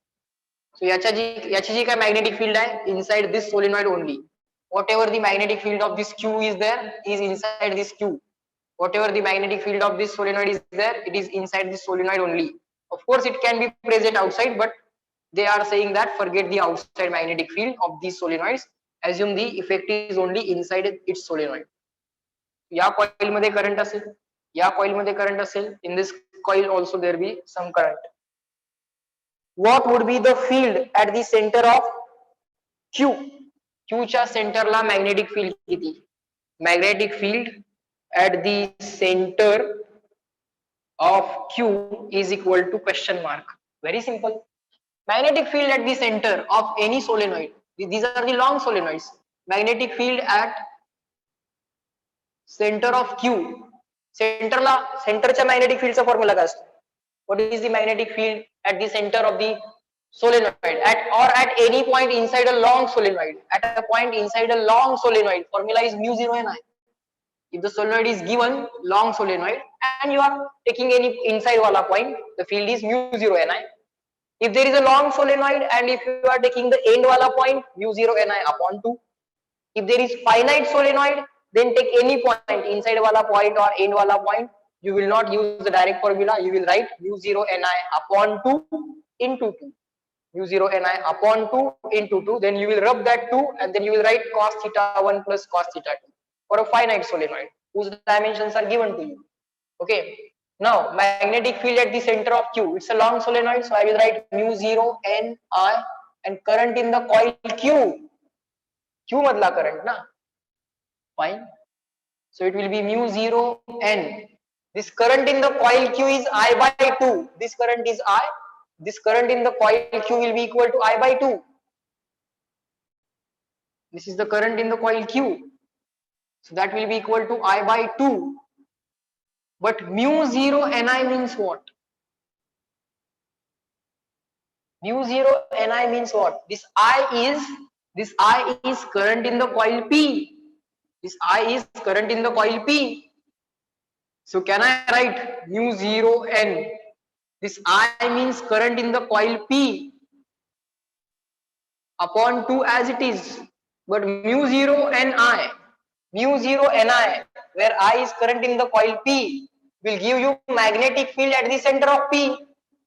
So yachi ji काय magnetic field आहे inside this solenoid only. Whatever the magnetic field of this Q is there is inside this Q. Whatever the magnetic field of this solenoid is there, it is inside this solenoid only. Of course, it can be present outside, but they are saying that forget the outside magnetic field of these solenoids. Assume the effect is only inside its solenoid. या coil मध्ये current असेल, या coil मध्ये current असेल. In this coil also there be some current. What would be the field at the center of Q? Q च्या सेंटरला magnetic field किती? Magnetic field at the center of Q is equal to question mark. Very simple. Magnetic field at the center of any solenoid. These are the long solenoids. Magnetic field at center of Q. Centerच्या magnetic field चा formula काय असतो? What is the magnetic field at the center of the solenoid at any point inside a long solenoid? At a point inside a long solenoid, formula is mu 0 Ni. If the solenoid is given long solenoid and you are taking any inside wala point, the field is mu 0 Ni. If there is a long solenoid and if you are taking the end wala point, mu 0 Ni upon 2. If there is finite solenoid, then take any point inside wala point or end wala point. You will not use the direct formula. You will write mu 0 Ni upon 2 into 2. Mu 0 Ni upon 2 into 2. Then you will rub that 2 and then you will write cos theta 1 plus cos theta 2 for a finite solenoid whose dimensions are given to you. Okay. Now magnetic field at the center of Q. It's a long solenoid, so I will write mu 0 Ni and current in the coil Q. Q madla current na. Fine. So it will be mu 0 N. This current in the coil Q is I by 2. This current is I. This current in the coil Q will be equal to I by 2. This is the current in the coil Q. So that will be equal to I by 2. But mu 0 Ni means what? Mu 0 Ni means what? This I is current in the coil P. This I is current in the coil P. So can I write mu 0 N? This I means current in the coil P upon 2 as it is. But mu 0 Ni, mu 0 Ni, where I is current in the coil P, will give you magnetic field at the center of P.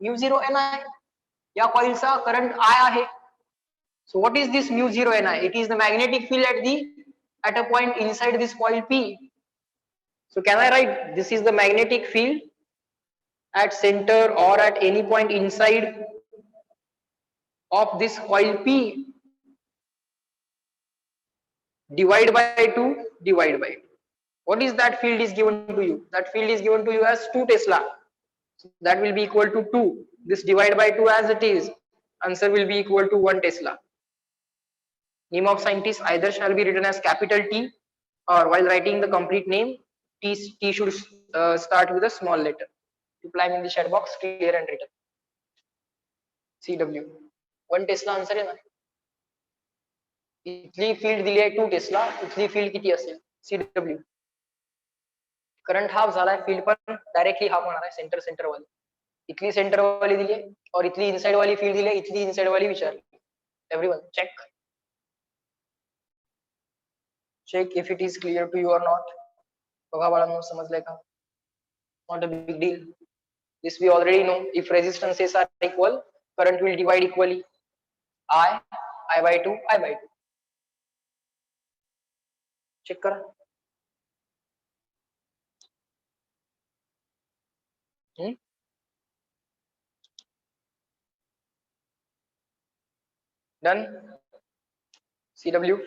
Mu 0 Ni, या कॉइलचा current I आहे. So what is this mu 0 Ni? It is the magnetic field at a point inside this coil P. So can I write this is the magnetic field at center or at any point inside of this coil P? Divide by 2, divide by 2. What is that field is given to you? That field is given to you as 2 Tesla. So that will be equal to 2. This divide by 2 as it is. Answer will be equal to 1 Tesla. Name of scientist either shall be written as capital T, or while writing the complete name, T should start with a small letter. Reply in the chat box, clear and written. CW. 1 Tesla answer आहे ना. इथली field दिली आहे 2 Tesla, इथली field किती असेल? CW. Current half झालाय, field पण डायरेक्टली हाफ होणार आहे, सेंटर वाली. इथली सेंटर वाली दिली आहे और इथली इनसाइड वाली फील्ड दिली आहे, इथली इनसाइड वाली विचारली. Everyone check. Check if it is clear to you or not. बघा बाळांनो, समजलंय का? Not a big deal. This we already know. If resistances are equal, current will divide equally. I by 2, I by 2. Check करा. Done. CW.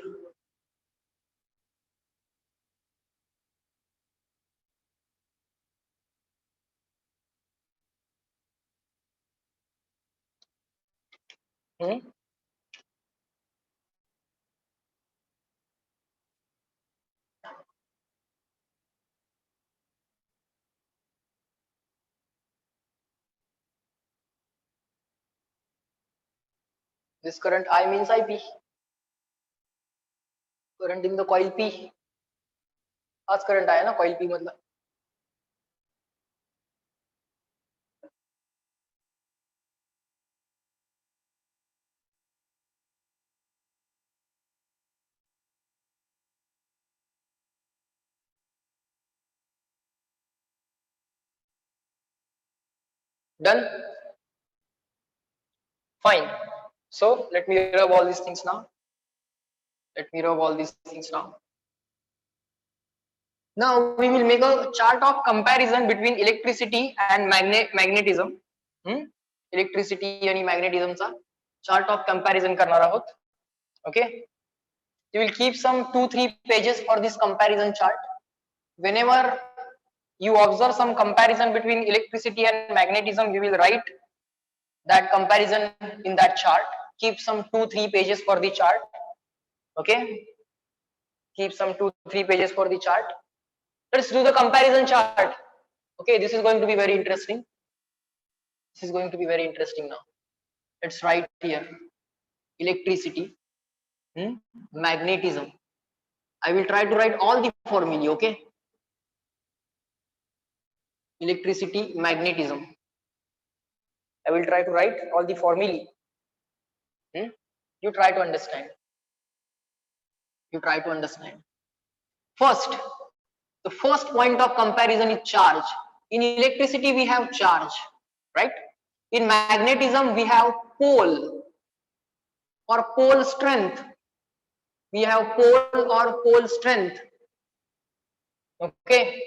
This current I means IP. Current in the coil P. हाच current आहे ना coil P मधला. Done. Fine. So let me rub all these things now. Now we will make a chart of comparison between electricity and magnetism. Electricity आणि magnetism चा chart of comparison करणार आहोत. Okay. You will keep some 2-3 pages for this comparison chart. Whenever you observe some comparison between electricity and magnetism, you will write that comparison in that chart. Keep some 2-3 pages for the chart. Okay. Keep some 2-3 pages for the chart. Let's do the comparison chart. Okay, this is going to be very interesting. Now. Let's write here electricity, magnetism. I will try to write all the formulae. Okay. Electricity, magnetism. I will try to write all the formulae. You try to understand. First, the first point of comparison is charge. In electricity we have charge, right? In magnetism we have pole or pole strength. Okay.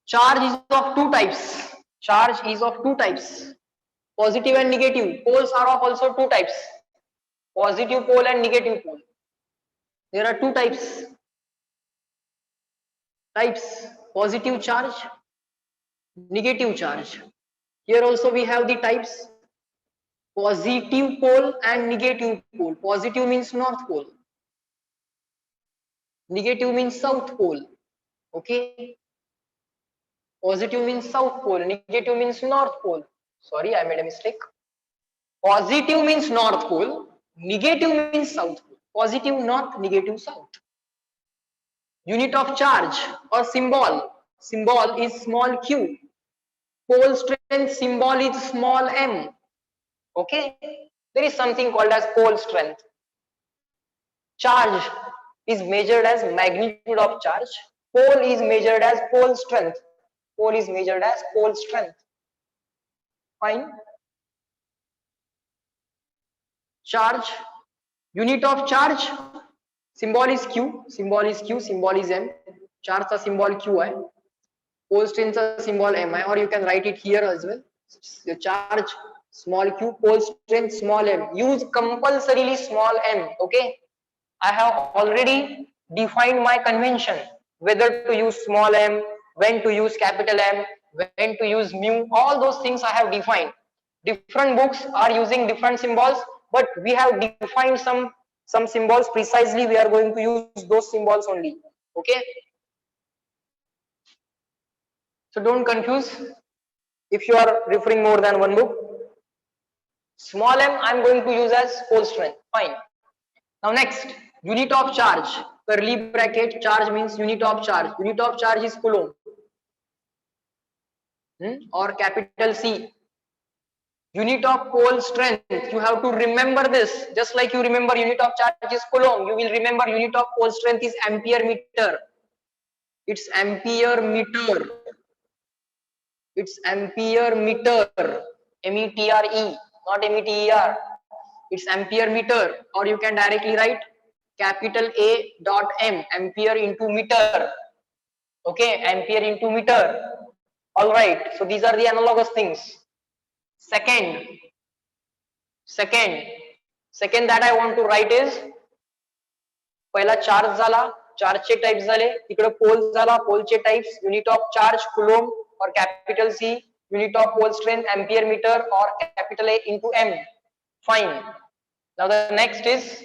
Charge is of two types. Positive and negative. Poles are of also two types. Positive pole and negative pole. There are two types. Positive charge, negative charge. Here also we have the types positive pole and negative pole. Positive means north pole, negative means south pole. Okay, positive means south pole, negative means north pole. Sorry, I made a mistake. Positive means north pole, negative means south pole. Positive north, negative south. Unit of charge or symbol is small q. Pole strength symbol is small m. Okay, there is something called as pole strength. Charge is measured as magnitude of charge. Pole is measured as pole strength. Pole is measured as pole strength. Fine. Charge, unit of charge, symbol is Q, symbol is Q, symbol is M. Charge का symbol Q है. Pole strength का symbol M है, or you can write it here as well. The charge small q, pole strength small m. Use compulsorily small m. Okay. I have already defined my convention, whether to use small m, when to use capital M, when to use mu. All those things I have defined. Different books are using different symbols, but we have defined some symbols precisely. We are going to use those symbols only. Okay. So don't confuse if you are referring more than one book. Small m I am going to use as pole strength. Fine. Now next, unit of charge. Curly bracket, charge means unit of charge. Unit of charge is coulomb. Or capital C. Unit of pole strength. You have to remember this. Just like you remember unit of charge is coulomb, you will remember unit of pole strength is ampere meter. It's ampere meter. It's ampere meter. M-E-T-R-E, not M-E-T-E-R. It's ampere meter, or you can directly write capital A dot M, ampere into meter. Okay, ampere into meter. All right. So these are the analogous things. Second that I want to write is पहिला charge झाला, चार्जचे types झाले, तिकडे pole झाला, पोलचे types, unit of charge coulomb और capital C, unit of pole strength ampere meter or capital A into M. Fine. Now the next is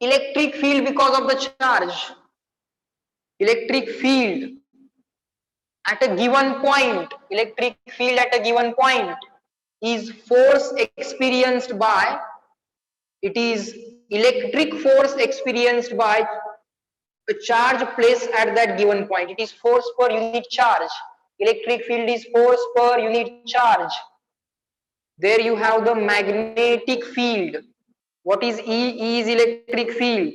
electric field because of the charge. Electric field at a given point, electric field at a given point is force experienced by, it is electric force experienced by a charge placed at that given point. It is force per unit charge. Electric field is force per unit charge. There you have the magnetic field. What is E? E is electric field.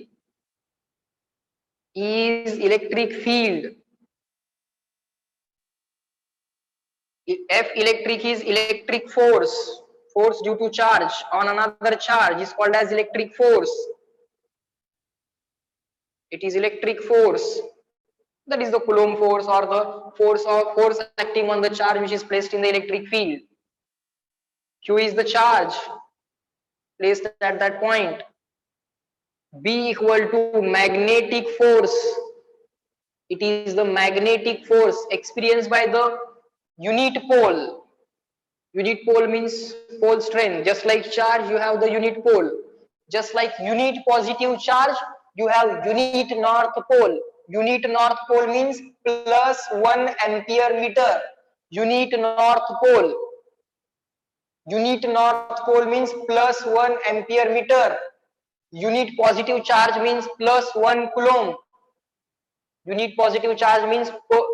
E is electric field. F electric is electric force. Force due to charge on another charge is called as electric force. It is electric force. That is the Coulomb force, or the force acting on the charge which is placed in the electric field. Q is the charge placed at that point. B equal to magnetic force. It is the magnetic force experienced by the unit pole. Unit pole means pole strength. Just like charge, you have the unit pole. Just like unit positive charge, you have unit north pole. Unit north pole means plus 1 ampere meter. Unit north pole. Unit north pole means plus 1 ampere meter. Unit positive charge means plus 1 coulomb. Unit positive charge means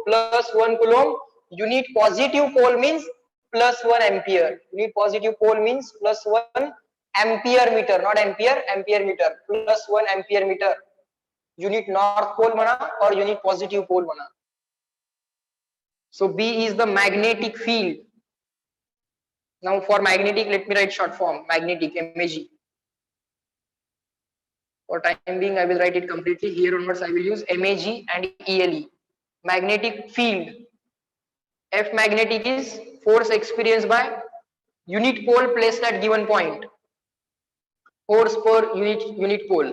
plus 1 coulomb. Unit positive pole means plus 1 ampere. Unit positive pole means plus 1 ampere meter, not ampere, ampere meter. Plus 1 ampere meter. Unit north pole mana or unit positive pole mana. So B is the magnetic field. Now for magnetic, let me write short form. Magnetic, MAG. For time being, I will write it completely. Here onwards, I will use MAG and ELE. Magnetic field. F magnetic is force experienced by unit pole placed at given point. Force per unit pole.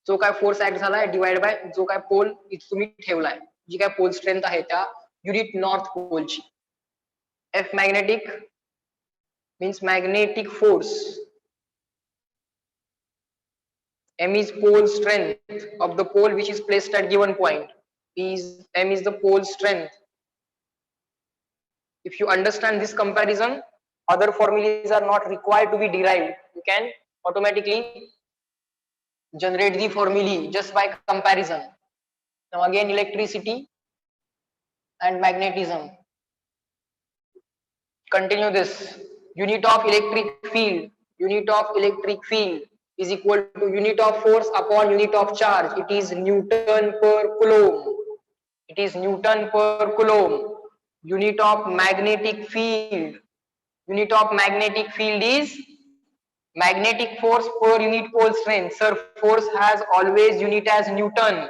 जो काय force act झालाय divide by जो काय पोल तुम्ही ठेवलाय, जी काय पोल strength आहे त्या युनिट नॉर्थ पोलची. F magnetic means magnetic force. M is pole strength of the pole which is placed at given point. M is the pole strength. If you understand this comparison, other formulas are not required to be derived. You can automatically generate the formulae just by comparison. Now again, electricity and magnetism. Continue this. Unit of electric field. Unit of electric field is equal to unit of force upon unit of charge. It is Newton per Coulomb. It is Newton per Coulomb. Unit of magnetic field. Unit of magnetic field is magnetic force per unit pole strength. Sir, force has always unit as Newton.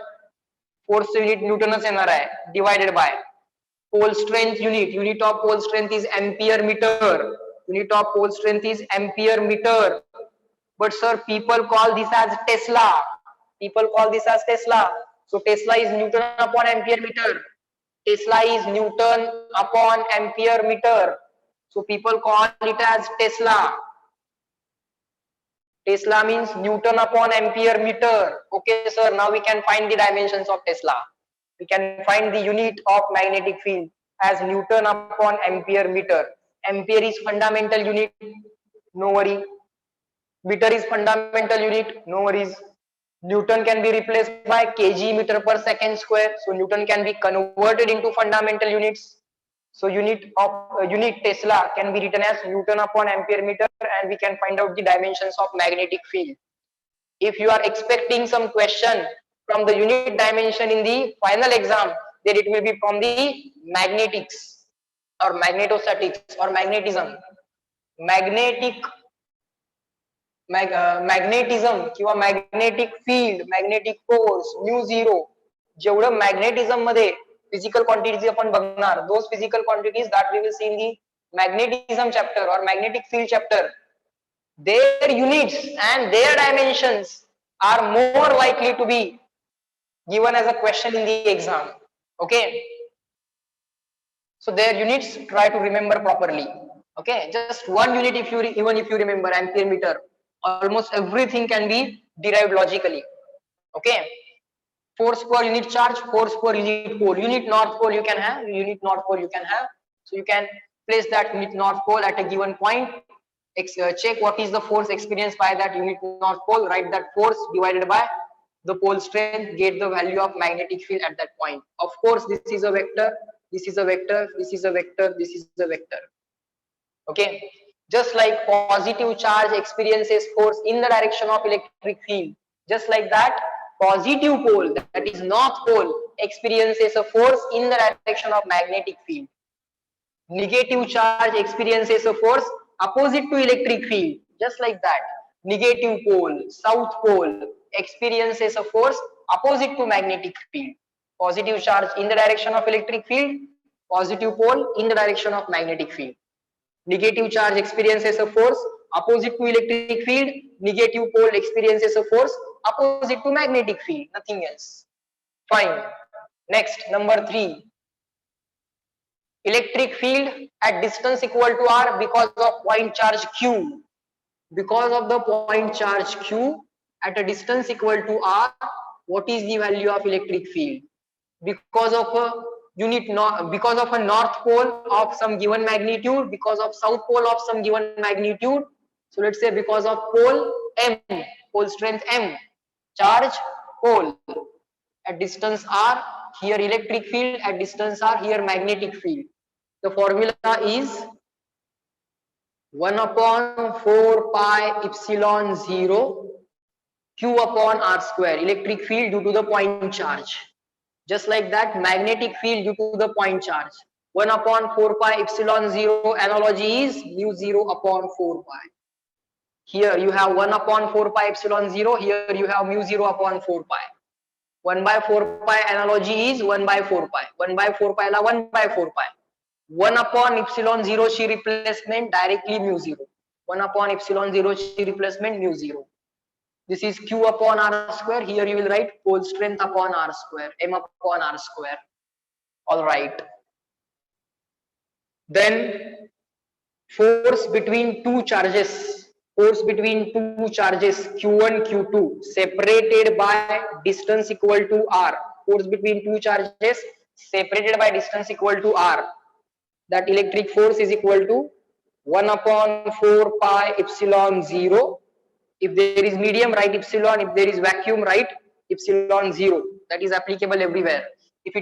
Force unit Newtonच येणार आहे, divided by pole strength unit. Unit of pole strength is ampere meter. Unit of pole strength is ampere meter. But sir, people call this as Tesla. People call this as Tesla. So Tesla is Newton upon ampere meter. Tesla is Newton upon ampere meter. So people call it as Tesla. Tesla means Newton upon ampere meter. Okay, sir. Now we can find the dimensions of Tesla. We can find the unit of magnetic field as Newton upon ampere meter. Ampere is fundamental unit. No worry. Meter is fundamental unit. No worries. Newton can be replaced by kg meter per second square. So Newton can be converted into fundamental units. So unit Tesla can be written as Newton upon ampere meter, and we can find out the dimensions of magnetic field. If you are expecting some question from the unit dimension in the final exam, then it will be from the magnetics or magnetostatics or magnetism. Magnetism किंवा magnetic field, magnetic force, mu zero, जेवढं magnetism मध्ये physical quantities आपण बघणार, those physical quantities that we will see in the magnetism chapter or magnetic field chapter, their units and their dimensions are more likely to be given as a question in the exam. Okay, so their units try to remember properly. Okay, just one unit, if you even if you remember ampere meter, almost everything can be derived logically. Okay, force per unit charge, force per unit pole. Unit north pole you can have, unit north pole you can have. So you can place that unit north pole at a given point, check what is the force experienced by that unit north pole, write that force divided by the pole strength, get the value of magnetic field at that point. Of course, this is a vector, this is a vector, this is a vector, this is a vector. Okay, just like positive charge experiences force in the direction of electric field, just like that positive pole, that is north pole, experiences a force in the direction of magnetic field. Negative charge experiences a force opposite to electric field, just like that. Negative pole, south pole, experiences a force opposite to magnetic field. Positive charge in the direction of electric field, positive pole in the direction of magnetic field. Negative charge experiences a force opposite to electric field, negative pole experiences a force opposite to magnetic field, nothing else. Fine. Next, number 3. Electric field at distance equal to r because of point charge q. Because of the point charge q at a distance equal to r, what is the value of electric field? Because of a because of a north pole of some given magnitude, because of south pole of some given magnitude. So let's say because of pole m, pole strength m, charge pole at distance r, here electric field, at distance r, here magnetic field. The formula is 1 upon 4 pi epsilon 0 q upon r square, electric field due to the point charge. Just like that, magnetic field due to the point charge. 1 upon 4 pi epsilon 0 analogy is mu 0 upon 4 pi. Here you have 1 upon 4 pi epsilon 0, here you have mu 0 upon 4 pi. 1 by 4 pi analogy is 1 by 4 pi. 1 by 4 pi la 1 by 4 pi. 1 upon epsilon 0 chi replacement directly mu 0. 1 upon epsilon 0 chi replacement mu 0. This is q upon r square. Here you will write pole strength upon r square, m upon r square. All right. Then force between two charges. Force between two charges q1, q2 separated by distance equal to r. Force between two charges separated by distance equal to r. That electric force is equal to 1 upon 4 pi epsilon 0. If there is medium, write epsilon. If there is vacuum, write epsilon 0. That is applicable everywhere. If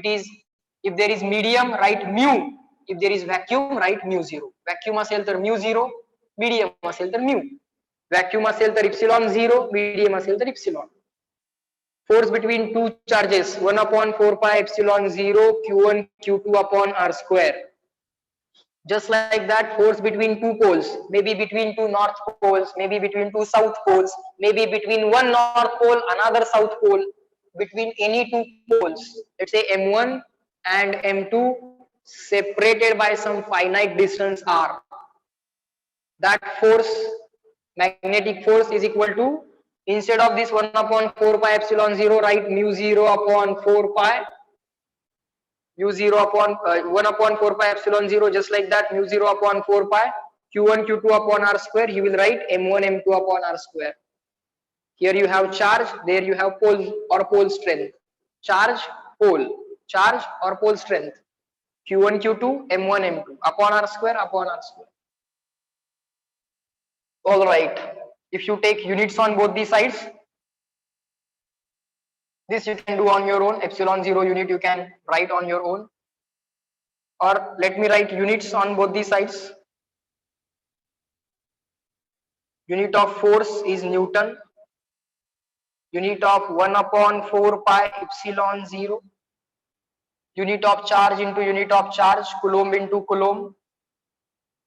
there is medium, write mu. If there is vacuum, write mu 0. Vacuum असेल तर mu 0, medium असेल तर mu. Vacuum असेल तर epsilon 0, medium असेल तर epsilon. Force between two charges 1 upon 4 pi epsilon 0 q1 q2 upon r square. Just like that, force between two poles, maybe between two north poles, maybe between two south poles, maybe between one north pole, another south pole, between any two poles, let's say m1 and m2, separated by some finite distance r. That force, magnetic force, is equal to, instead of this 1 upon 4 pi epsilon 0, write mu 0 upon 4 pi, mu 0 upon 1 upon 4 pi epsilon 0, just like that, mu 0 upon 4 pi q1 q2 upon r square. You will write m1 m2 upon r square. Here you have charge, there you have pole or pole strength. Charge, pole, charge or pole strength, q1 q2 m1 m2 upon r square upon r square. All right, if you take units on both the sides, this you can do on your own. Epsilon 0 unit you can write on your own, or let me write units on both the sides. Unit of force is Newton. Unit of 1 upon 4 pi epsilon 0. Unit of charge into unit of charge, coulomb into coulomb.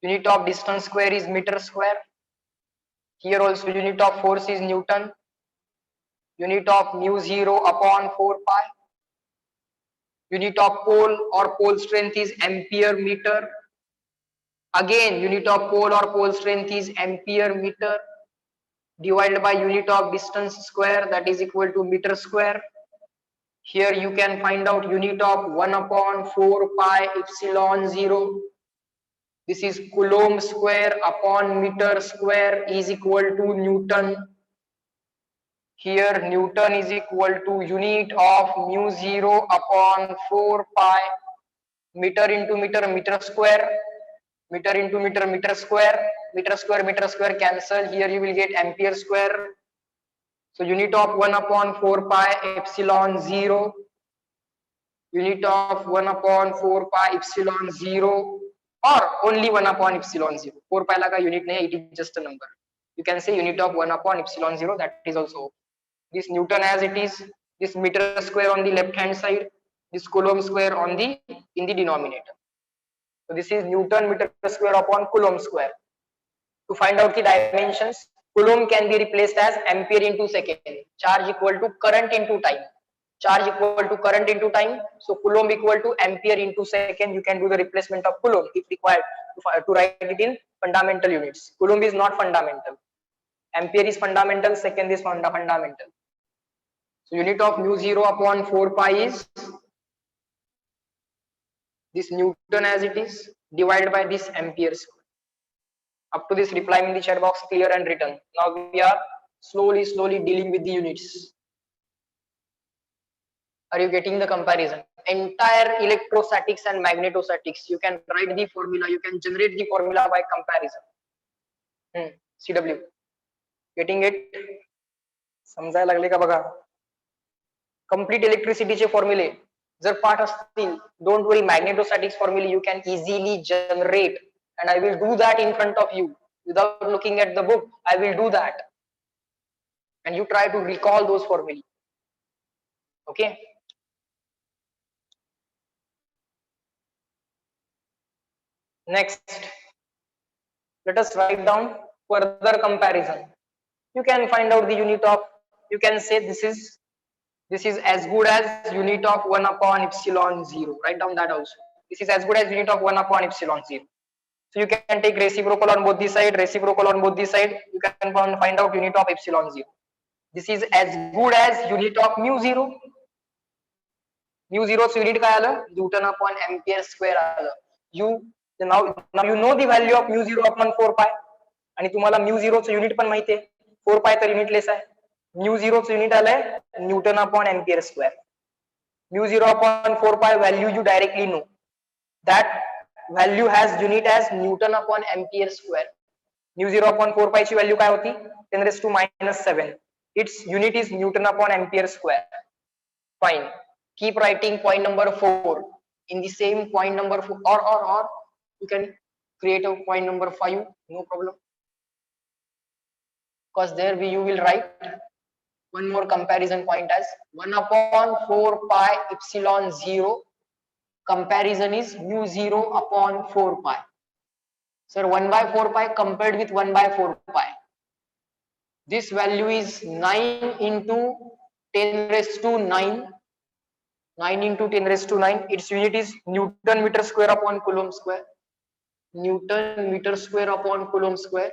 Unit of distance square is meter square. Here also unit of force is Newton. Unit of mu 0 upon 4 pi. Unit of pole or pole strength is ampere meter. Again, unit of pole or pole strength is ampere meter, divided by unit of distance square, that is equal to meter square. Here you can find out unit of 1 upon 4 pi epsilon 0. This is coulomb square upon meter square is equal to Newton. Here Newton is equal to unit of mu 0 upon 4 pi, meter into meter, meter square, meter into meter, meter square, meter square cancel. Here you will get ampere square. So unit of 1 upon 4 pi epsilon 0, unit of 1 upon 4 pi epsilon 0, or only 1 upon epsilon 0. 4 pi laga unit nahi, it is just a number. You can say unit of 1 upon epsilon 0, that is also okay. This Newton as it is, this meter square on the left hand side, this coulomb square on the in the denominator. So this is Newton meter square upon coulomb square. To find out the dimensions, coulomb can be replaced as ampere into second. Charge equal to current into time. Charge equal to current into time. So coulomb equal to ampere into second. You can do the replacement of coulomb if required to write it in fundamental units. Coulomb is not fundamental. Ampere is fundamental. Second is fundamental. So unit of mu 0 upon 4 pi is this Newton as it is, divided by this ampere square. Up to this, reply in the chat box, clear and written. Now we are slowly dealing with the units. Are you getting the comparison? Entire electrostatics and magnetostatics, you can write the formula, you can generate the formula by comparison. CW, getting it? समजायला लागले का बघा? Complete electricity चे formula जर पाठ असतील, don't worry, magnetostatics formula you can easily generate, and I will do that in front of you without looking at the book. I will do that, and you try to recall those formulae. Okay. Next, let us write down further comparison. You can find out the unit of, you can say this is as good as unit of 1 upon epsilon 0. Write down that also. This is as good as unit of 1 upon epsilon 0. So you can take reciprocal on both the side, reciprocal on both the side. You can find out unit of epsilon 0. This is as good as unit of mu 0. Mu 0 च unit काय आलं? Newton upon ampere square आलं. Now you know the value of mu 0 upon 4 pi. आणि तुम्हाला mu 0 च unit पण माहिती आहे. 4 pi तर unitless आहे. mu 0 च unit आलंय Newton upon ampere square. Mu 0 upon 4 pi value you directly know. That value has unit as Newton upon ampere square. Mu 0 upon 4 pi ची value काय होती? 10 raised to minus 7. Its unit is Newton upon ampere square. Fine. Keep writing point number 4 in the same point number 4, or you can create a point number 5, no problem. because there you will write one more comparison point as 1 upon 4 pi epsilon 0. Comparison is mu 0 upon 4 pi. Sir, 1 by 4 pi compared with 1 by 4 pi. This value is 9 into 10 raised to 9. 9 into 10 raised to 9. Its unit is Newton meter square upon Coulomb square. Newton meter square upon Coulomb square.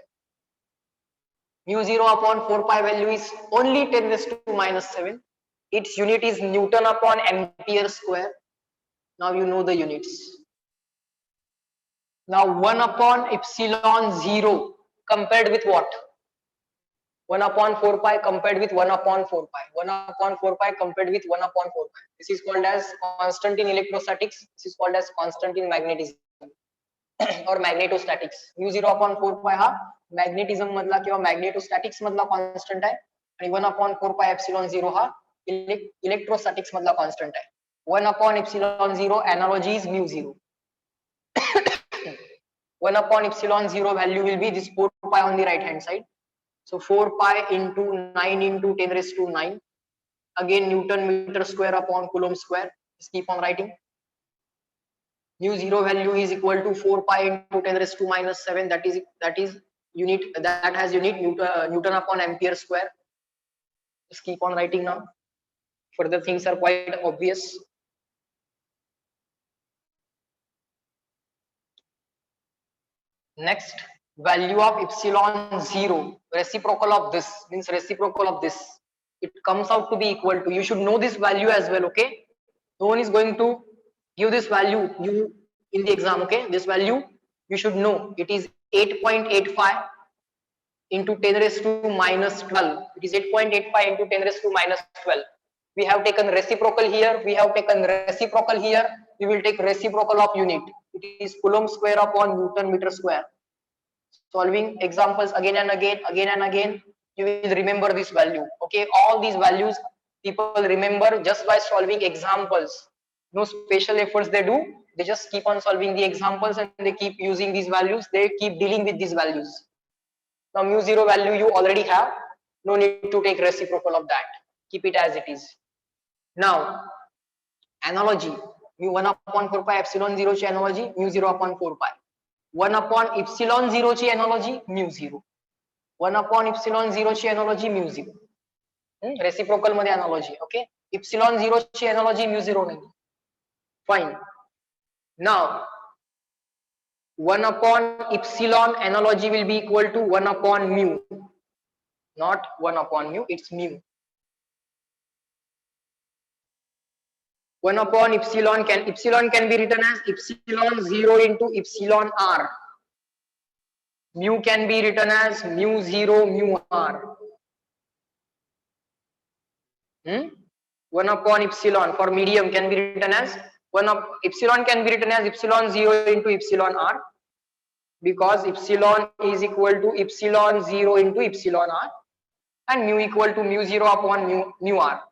Mu 0 upon 4 pi value is only 10 raised to minus 7. Its unit is Newton upon ampere square. Now you know the units. Now 1 upon epsilon 0 compared with what? 1 upon 4 pi compared with 1 upon 4 pi. 1 upon 4 pi compared with 1 upon 4 pi. This is called as constant in electrostatics. This is called as constant in magnetism or magnetostatics. Mu 0 upon 4 pi हा magnetism मधला किंवा magnetostatics मधला constant आहे आणि 1 upon 4 pi epsilon 0 हा electrostatics मधला constant आहे. 1 upon epsilon 0 analogy is mu 0. 1 upon epsilon 0 value will be this 4 pi on the right hand side. So 4 pi into 9 into 10 raised to 9. Again Newton meter square upon Coulomb square. Just keep on writing. Mu 0 value is equal to 4 pi into 10 raised to minus 7. That is unit, that has unit Newton upon ampere square. Just keep on writing now. Further things are quite obvious. Next, value of epsilon 0, reciprocal of this means reciprocal of this. It comes out to be equal to, you should know this value as well, okay? No one is going to give this value you in the exam, okay? This value you should know. It is 8.85 into 10 raised to minus 12. It is 8.85 into 10 raised to minus 12. We have taken reciprocal here. We have taken reciprocal here. We will take reciprocal of unit. It is Coulomb square upon Newton meter square. Solving examples again and again, you will remember this value. Okay, all these values people remember just by solving examples. No special efforts they do. They just keep on solving the examples and they keep using these values. They keep dealing with these values. Now mu 0 value you already have. No need to take reciprocal of that. Keep it as it is. Now analogy, mu 1 upon 4 pi epsilon 0 ची analogy mu 0 upon 4 pi. 1 upon epsilon 0 ची analogy mu 0. 1 upon epsilon 0 ची analogy mu 0. Reciprocal मध्ये analogy. Okay, epsilon 0 ची analogy mu 0 नाही. Fine. Now 1 upon epsilon analogy will be equal to 1 upon mu, not 1 upon mu, it's mu. 1 upon epsilon can be written as epsilon 0 into epsilon r. Mu can be written as mu 0 mu r. 1 upon epsilon for medium can be written as epsilon can be written as epsilon 0 into epsilon r, because epsilon is equal to epsilon 0 into epsilon r and mu equal to mu 0 upon mu r.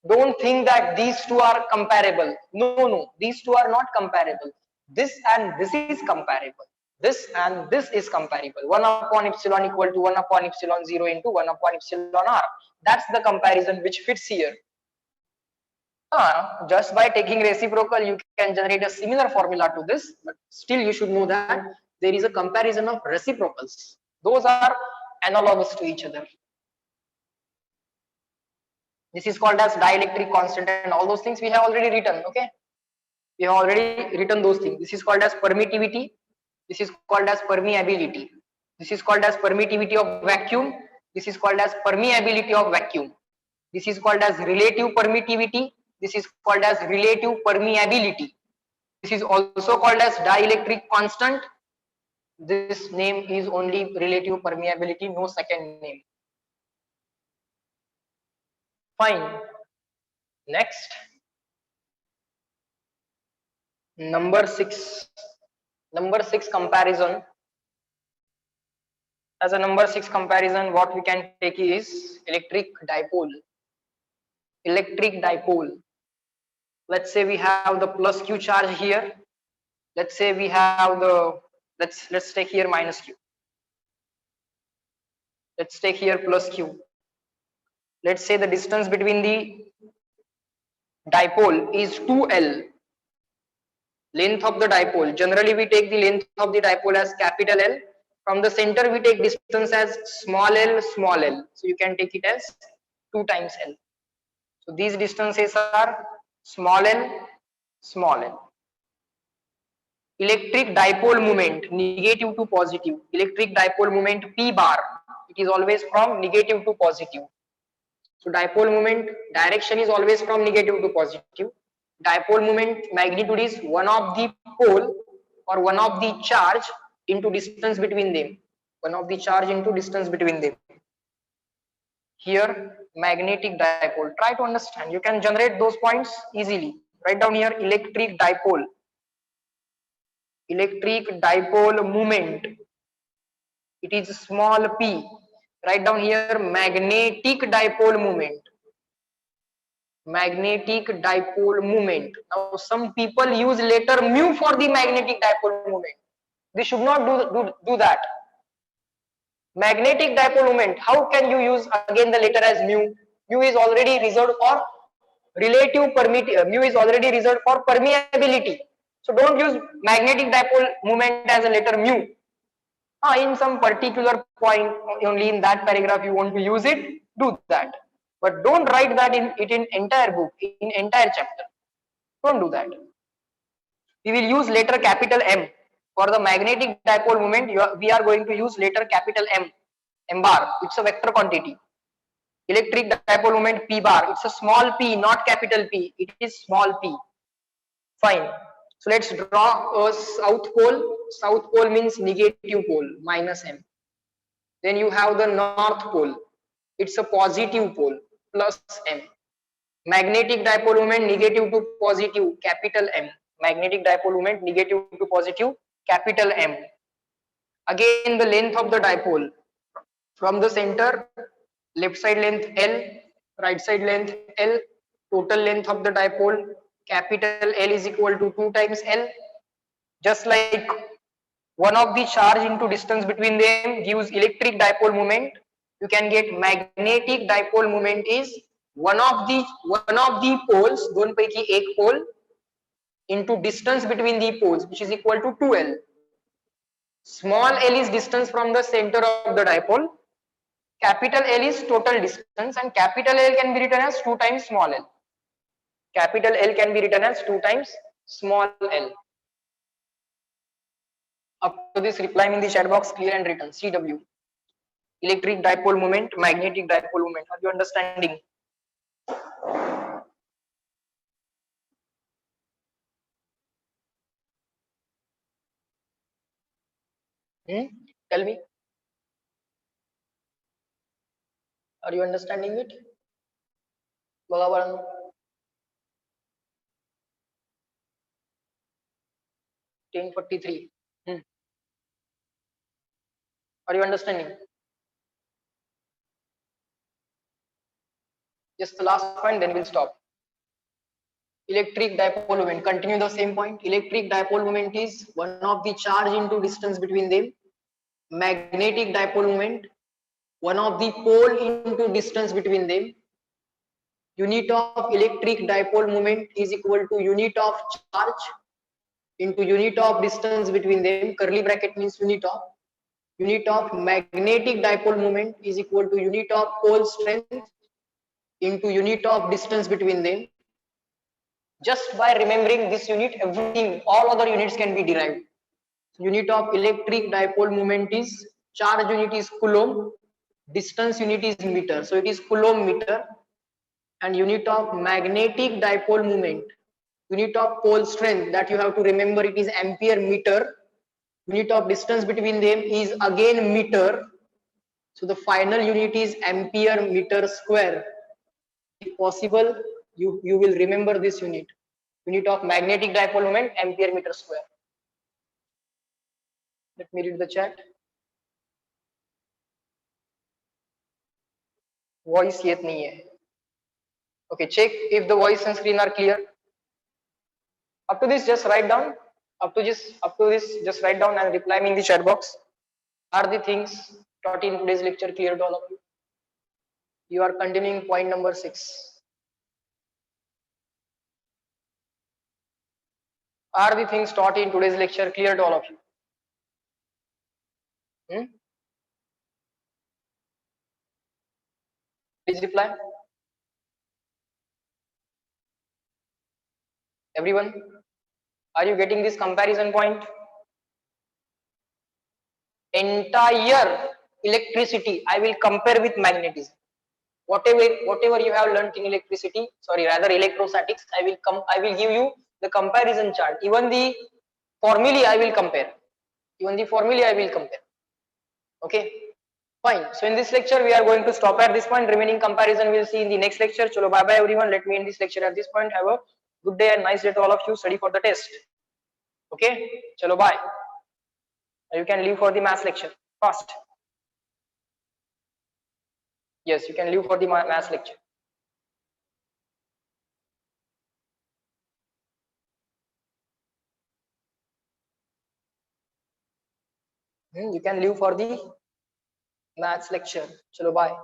Don't think that these two are comparable. No, these two are not comparable. This and this is comparable. This and this is comparable. 1 upon epsilon equal to 1 upon epsilon 0 into 1 upon epsilon r. That's the comparison which fits here. Just by taking reciprocal, you can generate a similar formula to this, but still you should know that there is a comparison of reciprocals. Those are analogous to each other. This is called as dielectric constant and all those things we have already written. Okay, we have already written those things. This is called as permittivity. This is called as permeability. This is called as permittivity of vacuum. This is called as permeability of vacuum. This is called as relative permittivity. This is called as relative permeability. This is also called as dielectric constant. This name is only relative permeability, no second name. Fine. Next, number 6. Number 6 comparison. As a number 6 comparison, what we can take is electric dipole. Electric dipole. Let's say we have the plus q charge here. Let's say we have the let's take here minus q. Let's take here plus q. Let's say the distance between the dipole is 2l. Length of the dipole. Generally, we take the length of the dipole as capital L. From the center, we take distance as small l, small l. So you can take it as 2 times L. So these distances are small l, small l. Electric dipole moment, negative to positive. Electric dipole moment P bar, it is always from negative to positive. So dipole moment direction is always from negative to positive. Dipole moment magnitude is one of the pole or one of the charge into distance between them. One of the charge into distance between them. Here magnetic dipole. Try to understand. You can generate those points easily. Write down here electric dipole. Electric dipole moment. It is small p. Write down here magnetic dipole moment. Magnetic dipole moment. Now some people use letter mu for the magnetic dipole moment. They should not do that. Magnetic dipole moment, how can you use again the letter as mu? Mu is already reserved for relative permittivity. Mu is already reserved for permeability. So don't use magnetic dipole moment as a letter mu. In some particular point, only in that paragraph you want to use it, do that. But don't write that in entire book, in entire chapter. Don't do that. We will use letter capital M. For the magnetic dipole moment, we are going to use letter capital M. M bar, it's a vector quantity. Electric dipole moment P bar, it's a small p, not capital P. It is small p. Fine. So let's draw a south pole. South pole means negative pole, minus M. Then you have the north pole. It's a positive pole, plus M. Magnetic dipole moment negative to positive, capital M. Magnetic dipole moment negative to positive, capital M. Again the length of the dipole. From the center, left side length L, right side length L, total length of the dipole, capital L is equal to 2 times L. Just like one of the charge into distance between them gives electric dipole moment, you can get magnetic dipole moment is one of the poles, दोन पैकी एक pole into distance between the poles, which is equal to 2L. Small l is distance from the center of the dipole. Capital L is total distance, and capital L can be written as 2 times small l. Capital L can be written as 2 times small l. Up to this, reply me in the chat box clear and written. CW. Electric dipole moment, magnetic dipole moment. Are you understanding? Tell me. Are you understanding it? बघा बाळांनो. 10:43. Are you understanding? Just the last point, then we'll stop. Electric dipole moment. Continue the same point. Electric dipole moment is one of the charge into distance between them. Magnetic dipole moment, one of the pole into distance between them. Unit of electric dipole moment is equal to unit of charge into unit of distance between them. Curly bracket means unit of. Unit of magnetic dipole moment is equal to unit of pole strength into unit of distance between them. Just by remembering this unit, everything, all other units can be derived. Unit of electric dipole moment is, charge unit is coulomb, distance unit is meter, so it is coulomb meter. And unit of magnetic dipole moment, unit of pole strength, that you have to remember, it is ampere meter. Unit of distance between them is again meter, so the final unit is ampere meter square. If possible, you will remember this unit. Unit of magnetic dipole moment, ampere meter square. Let me read the chat. Voice yet nahi hai. Okay, check if the voice and screen are clear. Up to this, just write down. Up to this, just write down and reply me in the chat box. Are the things taught in today's lecture clear to all of you? You are continuing point number 6. Are the things taught in today's lecture clear to all of you? Please reply. Everyone, are you getting this comparison point? Entire electricity I will compare with magnetism. Whatever you have learned in electricity, sorry, rather electrostatics, I will give you the comparison chart. Even the formulae I will compare. Okay, fine. So in this lecture we are going to stop at this point. Remaining comparison we'll see in the next lecture. Chalo, bye bye everyone. Let me end this lecture at this point. Have a good day and nice day to all of you. Study for the test. Okay, chalo, bye. You can leave for the maths lecture fast. Yes, you can leave for the maths lecture. You can leave for the maths lecture. Chalo, bye.